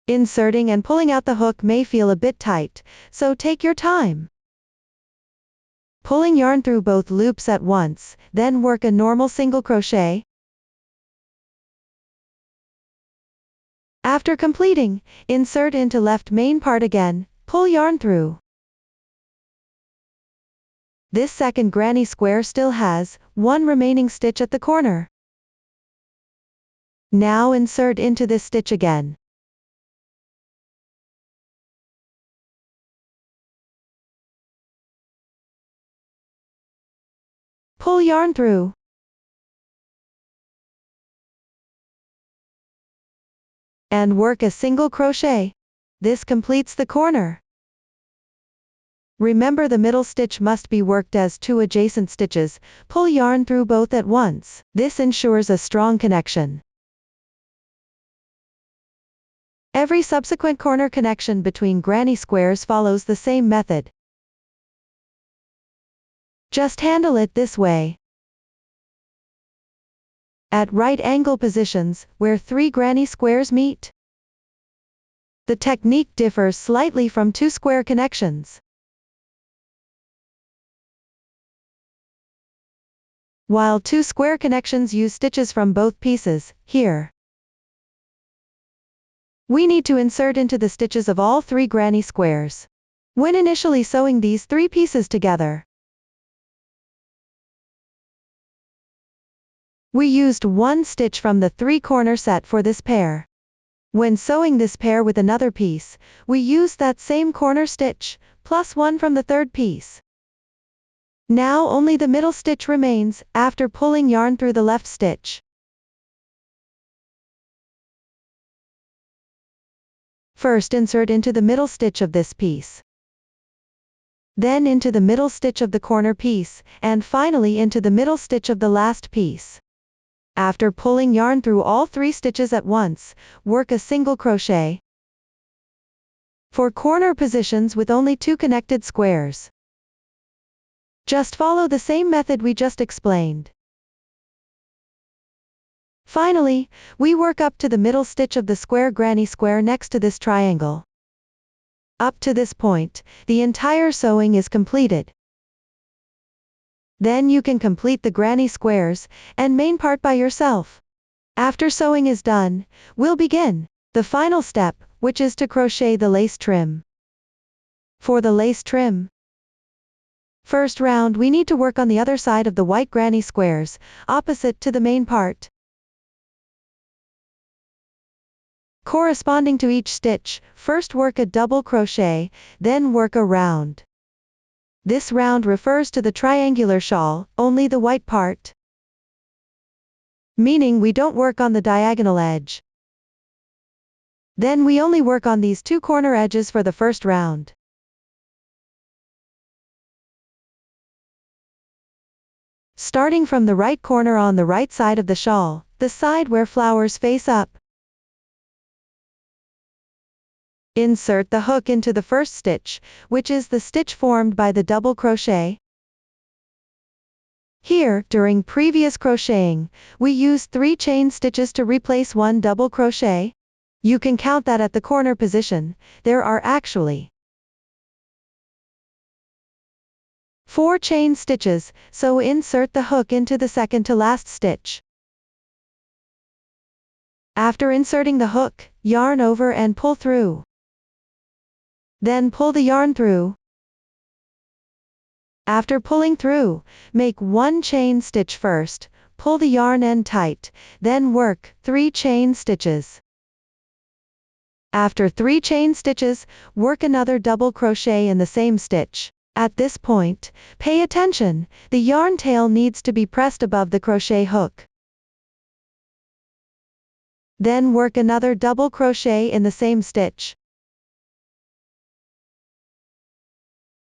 Inserting and pulling out the hook may feel a bit tight, so take your time. Pulling yarn through both loops at once, then work a normal single crochet. After completing, insert into left main part again, pull yarn through. This second granny square still has 1 remaining stitch at the corner. Now insert into this stitch again. Pull yarn through. And work a single crochet. This completes the corner. Remember, the middle stitch must be worked as two adjacent stitches. Pull yarn through both at once. This ensures a strong connection. Every subsequent corner connection between granny squares follows the same method. Just handle it this way. At right angle positions, where 3 granny squares meet. The technique differs slightly from 2 square connections. While 2 square connections use stitches from both pieces, here we need to insert into the stitches of all 3 granny squares. When initially sewing these 3 pieces together, we used 1 stitch from the 3-corner set for this pair. When sewing this pair with another piece, we use that same corner stitch, plus 1 from the 3rd piece. Now only the middle stitch remains, after pulling yarn through the left stitch. First insert into the middle stitch of this piece. Then into the middle stitch of the corner piece, and finally into the middle stitch of the last piece. After pulling yarn through all 3 stitches at once, work a single crochet. For corner positions with only 2 connected squares, just follow the same method we just explained. Finally, we work up to the middle stitch of the square granny square next to this triangle. Up to this point, the entire sewing is completed. Then you can complete the granny squares and main part by yourself. After sewing is done, we'll begin the final step, which is to crochet the lace trim. For the lace trim, first round we need to work on the other side of the white granny squares, opposite to the main part. Corresponding to each stitch, first work a double crochet, then work a round. This round refers to the triangular shawl, only the white part. Meaning we don't work on the diagonal edge. Then we only work on these 2 corner edges for the first round. Starting from the right corner on the right side of the shawl, the side where flowers face up. Insert the hook into the first stitch, which is the stitch formed by the double crochet. Here, during previous crocheting, we used 3 chain stitches to replace 1 double crochet. You can count that at the corner position, there are actually 4 chain stitches, so insert the hook into the second to last stitch. After inserting the hook, yarn over and pull through. Then pull the yarn through. After pulling through, make 1 chain stitch first, pull the yarn end tight, then work 3 chain stitches. After 3 chain stitches, work another double crochet in the same stitch. At this point, pay attention, the yarn tail needs to be pressed above the crochet hook. Then work another double crochet in the same stitch.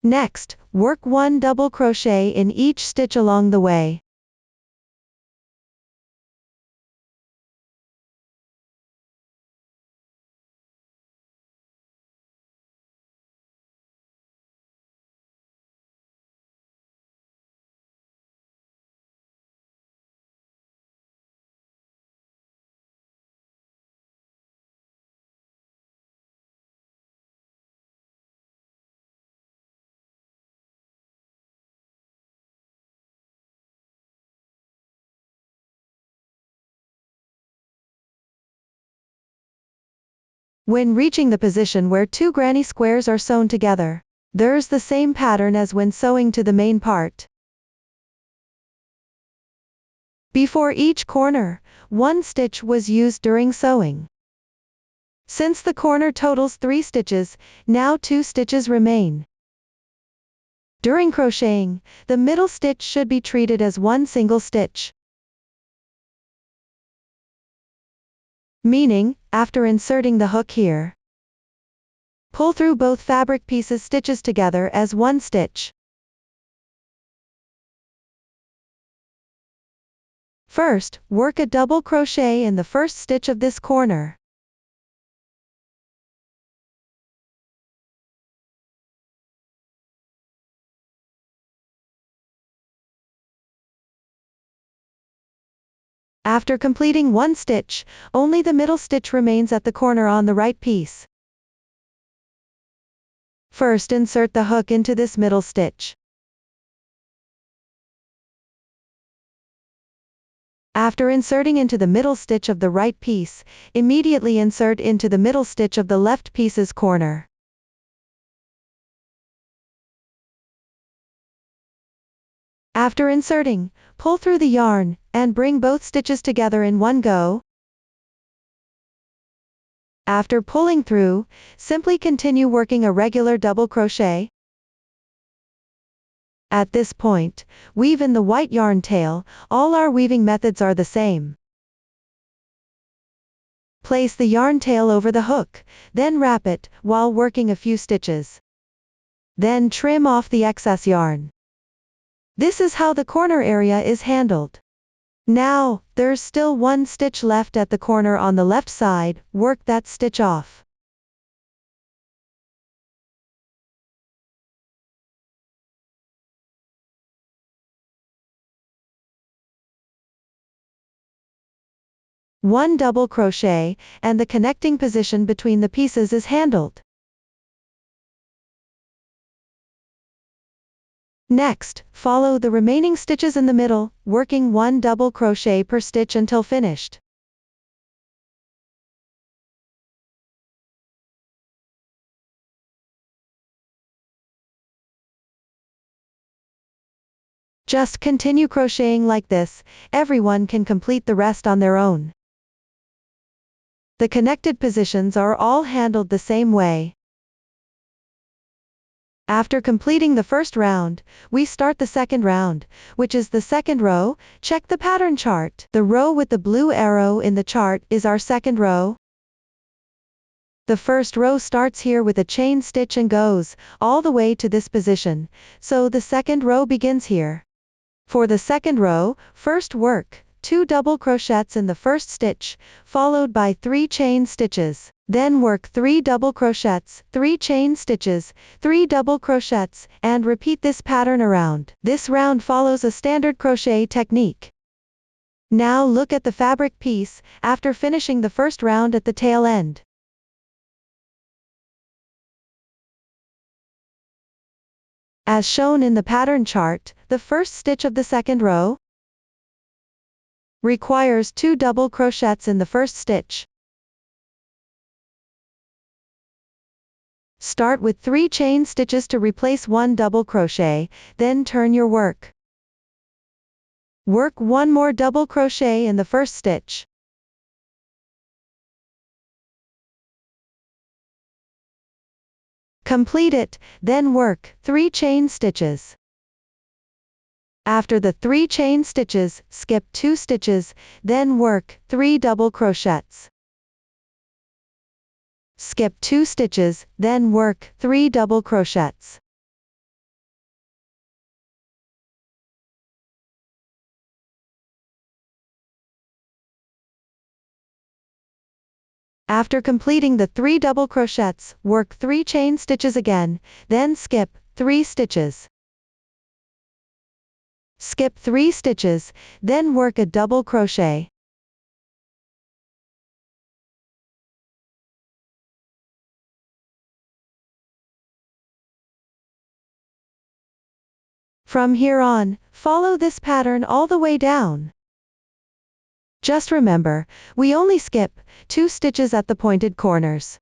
Next, work 1 double crochet in each stitch along the way. When reaching the position where 2 granny squares are sewn together, there's the same pattern as when sewing to the main part. Before each corner, 1 stitch was used during sewing. Since the corner totals 3 stitches, now 2 stitches remain. During crocheting, the middle stitch should be treated as one single stitch. Meaning, after inserting the hook here, pull through both fabric pieces stitches together as one stitch. First, work a double crochet in the first stitch of this corner. After completing one stitch, only the middle stitch remains at the corner on the right piece. First, insert the hook into this middle stitch. After inserting into the middle stitch of the right piece, immediately insert into the middle stitch of the left piece's corner. After inserting, pull through the yarn, and bring both stitches together in one go. After pulling through, simply continue working a regular double crochet. At this point, weave in the white yarn tail. All our weaving methods are the same. Place the yarn tail over the hook, then wrap it, while working a few stitches. Then trim off the excess yarn. This is how the corner area is handled. Now, there's still one stitch left at the corner on the left side, work that stitch off. One double crochet, and the connecting position between the pieces is handled. Next, follow the remaining stitches in the middle, working one double crochet per stitch until finished. Just continue crocheting like this, everyone can complete the rest on their own. The connected positions are all handled the same way. After completing the first round, we start the second round, which is the second row. Check the pattern chart. The row with the blue arrow in the chart is our second row. The first row starts here with a chain stitch and goes all the way to this position, so the second row begins here. For the second row, first work 2 double crochets in the first stitch, followed by 3 chain stitches. Then work 3 double crochets, 3 chain stitches, 3 double crochets, and repeat this pattern around. This round follows a standard crochet technique. Now look at the fabric piece, after finishing the first round at the tail end. As shown in the pattern chart, the first stitch of the second row requires 2 double crochets in the first stitch. Start with 3 chain stitches to replace 1 double crochet, then turn your work. Work 1 more double crochet in the first stitch. Complete it, then work 3 chain stitches. After the 3 chain stitches, skip 2 stitches, then work 3 double crochets. Skip 2 stitches, then work 3 double crochets. After completing the 3 double crochets, work 3 chain stitches again, then skip 3 stitches. Skip 3 stitches, then work a double crochet. From here on, follow this pattern all the way down. Just remember, we only skip 2 stitches at the pointed corners.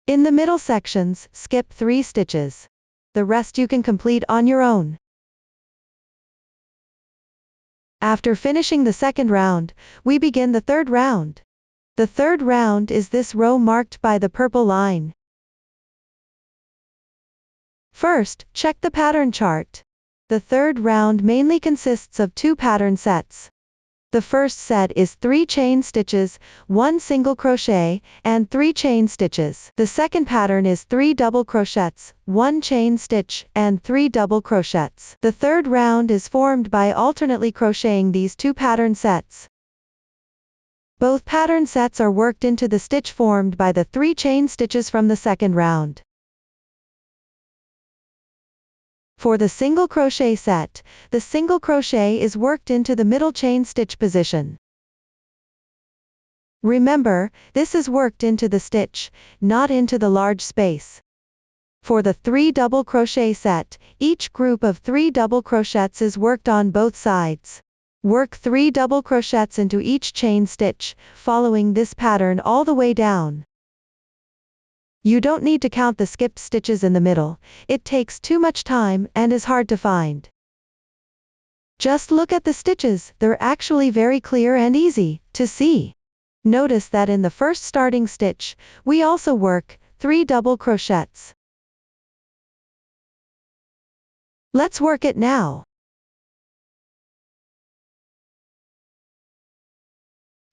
In the middle sections, skip 3 stitches. The rest you can complete on your own. After finishing the second round, we begin the third round. The third round is this row marked by the purple line. First, check the pattern chart. The third round mainly consists of 2 pattern sets. The first set is 3 chain stitches, 1 single crochet, and 3 chain stitches. The second pattern is 3 double crochets, 1 chain stitch, and 3 double crochets. The third round is formed by alternately crocheting these 2 pattern sets. Both pattern sets are worked into the stitch formed by the 3 chain stitches from the second round. For the single crochet set, the single crochet is worked into the middle chain stitch position. Remember, this is worked into the stitch, not into the large space. For the 3 double crochet set, each group of 3 double crochets is worked on both sides. Work 3 double crochets into each chain stitch, following this pattern all the way down. You don't need to count the skipped stitches in the middle, it takes too much time and is hard to find. Just look at the stitches, they're actually very clear and easy to see. Notice that in the first starting stitch, we also work 3 double crochets. Let's work it now.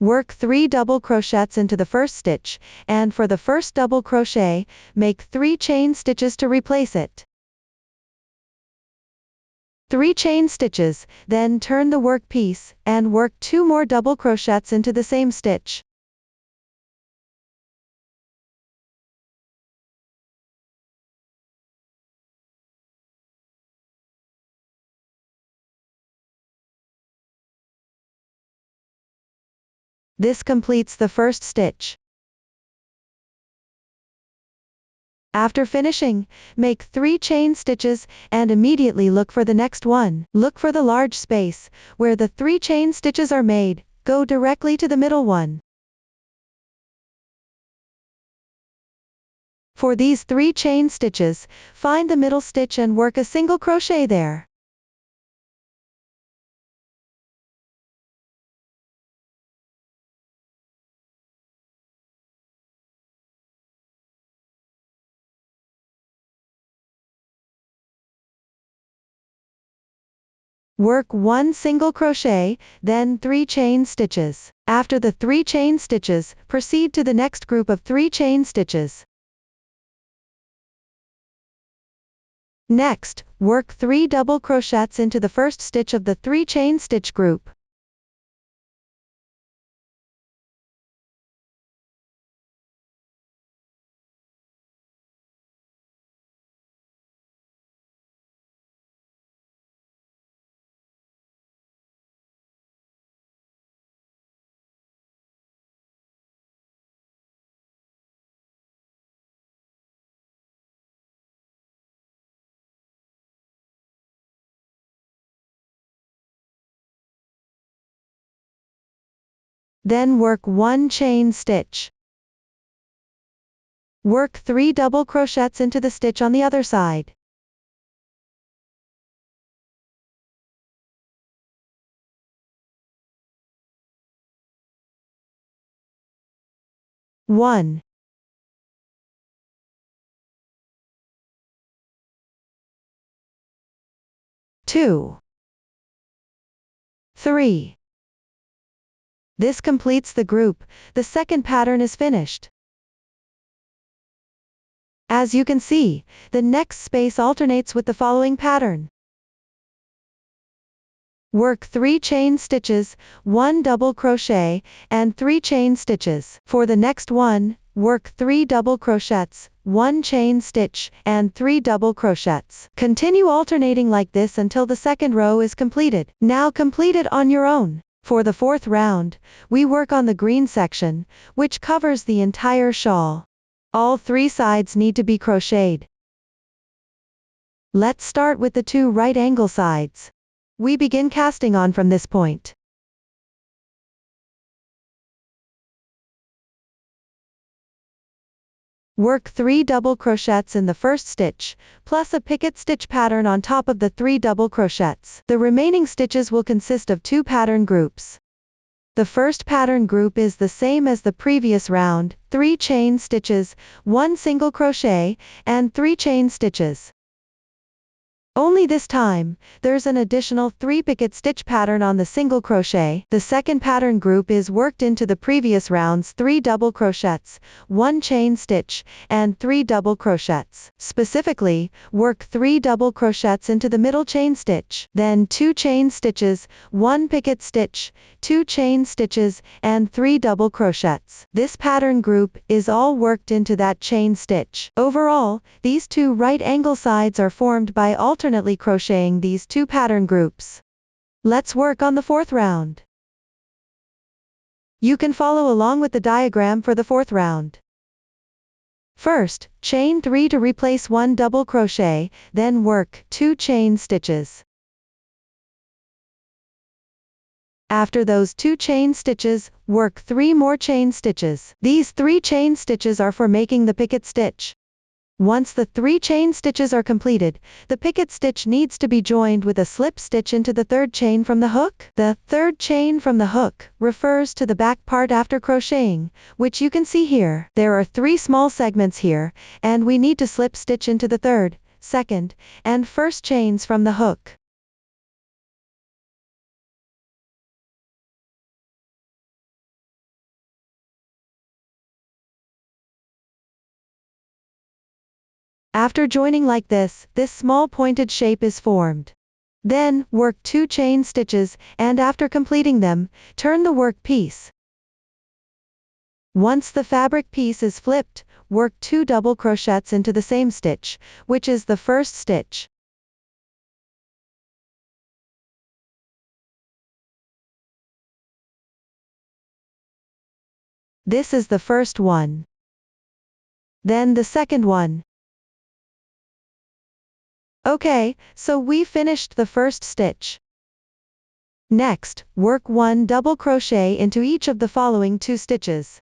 Work 3 double crochets into the first stitch, and for the first double crochet, make 3 chain stitches to replace it. 3 chain stitches, then turn the work piece, and work 2 more double crochets into the same stitch. This completes the first stitch. After finishing, make 3 chain stitches, and immediately look for the next one. Look for the large space, where the 3 chain stitches are made, go directly to the middle one. For these 3 chain stitches, find the middle stitch and work a single crochet there. Work 1 single crochet, then 3 chain stitches. After the 3 chain stitches, proceed to the next group of 3 chain stitches. Next, work 3 double crochets into the first stitch of the 3 chain stitch group. Then work 1 chain stitch. Work 3 double crochets into the stitch on the other side. One, 2, 3. This completes the group, the second pattern is finished. As you can see, the next space alternates with the following pattern. Work 3 chain stitches, 1 double crochet, and 3 chain stitches. For the next one, work 3 double crochets, 1 chain stitch, and 3 double crochets. Continue alternating like this until the second row is completed. Now complete it on your own. For the fourth round, we work on the green section, which covers the entire shawl. All 3 sides need to be crocheted. Let's start with the 2 right angle sides. We begin casting on from this point. Work 3 double crochets in the first stitch, plus a picket stitch pattern on top of the 3 double crochets. The remaining stitches will consist of 2 pattern groups. The first pattern group is the same as the previous round, 3 chain stitches, 1 single crochet, and 3 chain stitches. Only this time, there's an additional 3 picket stitch pattern on the single crochet. The second pattern group is worked into the previous round's 3 double crochets, 1 chain stitch, and 3 double crochets. Specifically, work 3 double crochets into the middle chain stitch, then 2 chain stitches, 1 picket stitch, 2 chain stitches, and 3 double crochets. This pattern group is all worked into that chain stitch. Overall, these two right angle sides are formed by alternately crocheting these two pattern groups. Let's work on the fourth round. You can follow along with the diagram for the fourth round. First, chain 3 to replace 1 double crochet, then work 2 chain stitches. After those 2 chain stitches, work 3 more chain stitches. These 3 chain stitches are for making the picket stitch. Once the 3 chain stitches are completed, the picket stitch needs to be joined with a slip stitch into the third chain from the hook. The third chain from the hook refers to the back part after crocheting, which you can see here. There are 3 small segments here, and we need to slip stitch into the third, second, and first chains from the hook. After joining like this small pointed shape is formed. Then, work 2 chain stitches, and after completing them, turn the work piece. Once the fabric piece is flipped, work 2 double crochets into the same stitch, which is the first stitch. This is the first one. Then the second one. Okay, so we finished the first stitch. Next, work 1 double crochet into each of the following 2 stitches.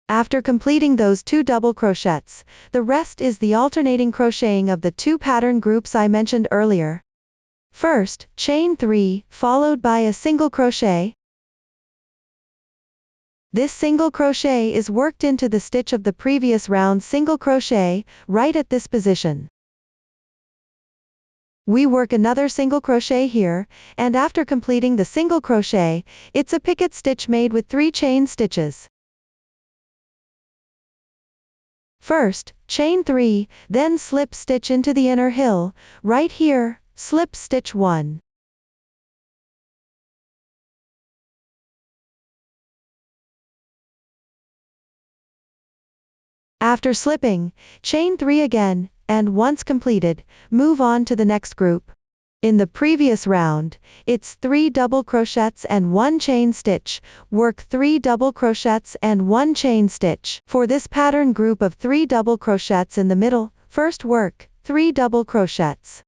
After completing those 2 double crochets, the rest is the alternating crocheting of the 2 pattern groups I mentioned earlier. First, chain 3, followed by a single crochet. This single crochet is worked into the stitch of the previous round single crochet, right at this position. We work another single crochet here, and after completing the single crochet, it's a picket stitch made with 3 chain stitches. First, chain 3, then slip stitch into the inner hill, right here, slip stitch 1. After slipping, chain 3 again, and once completed, move on to the next group. In the previous round, it's 3 double crochets and 1 chain stitch, work 3 double crochets and 1 chain stitch. For this pattern group of 3 double crochets in the middle, first work 3 double crochets.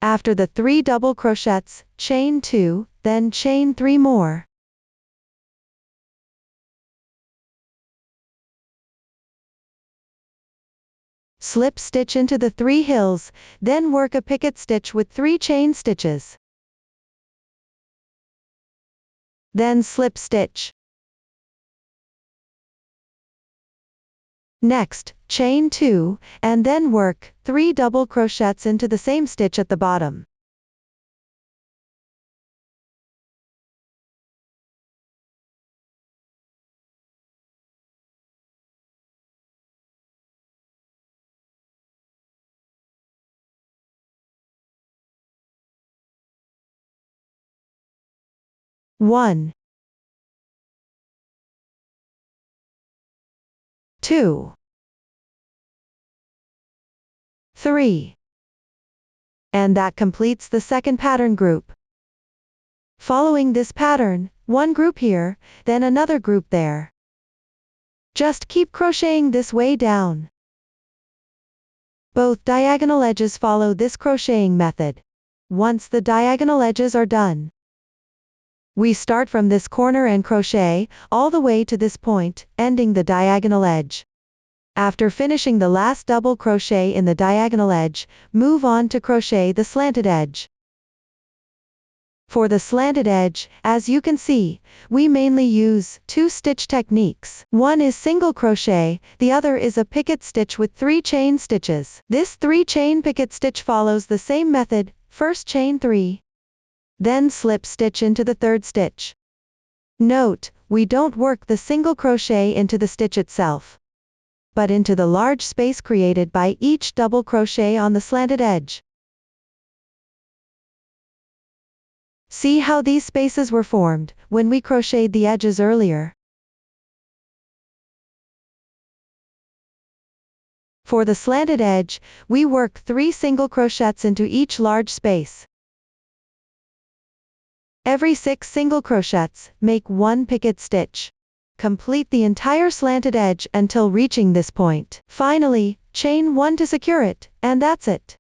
After the 3 double crochets, chain 2, then chain 3 more. Slip stitch into the 3 hills, then work a picket stitch with 3 chain stitches. Then slip stitch. Next, chain 2, and then work 3 double crochets into the same stitch at the bottom. One, 2, 3. And that completes the second pattern group. Following this pattern, one group here, then another group there. Just keep crocheting this way down. Both diagonal edges follow this crocheting method. Once the diagonal edges are done, we start from this corner and crochet all the way to this point, ending the diagonal edge. After finishing the last double crochet in the diagonal edge, move on to crochet the slanted edge. For the slanted edge, as you can see, we mainly use 2 stitch techniques. One is single crochet, the other is a picket stitch with 3 chain stitches. This 3 chain picket stitch follows the same method, first chain 3. Then slip stitch into the 3rd stitch. Note, we don't work the single crochet into the stitch itself, but into the large space created by each double crochet on the slanted edge. See how these spaces were formed when we crocheted the edges earlier. For the slanted edge, we work 3 single crochets into each large space. Every 6 single crochets, make 1 picket stitch. Complete the entire slanted edge until reaching this point. Finally, chain 1 to secure it, and that's it.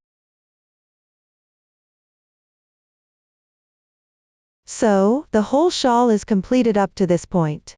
So, the whole shawl is completed up to this point.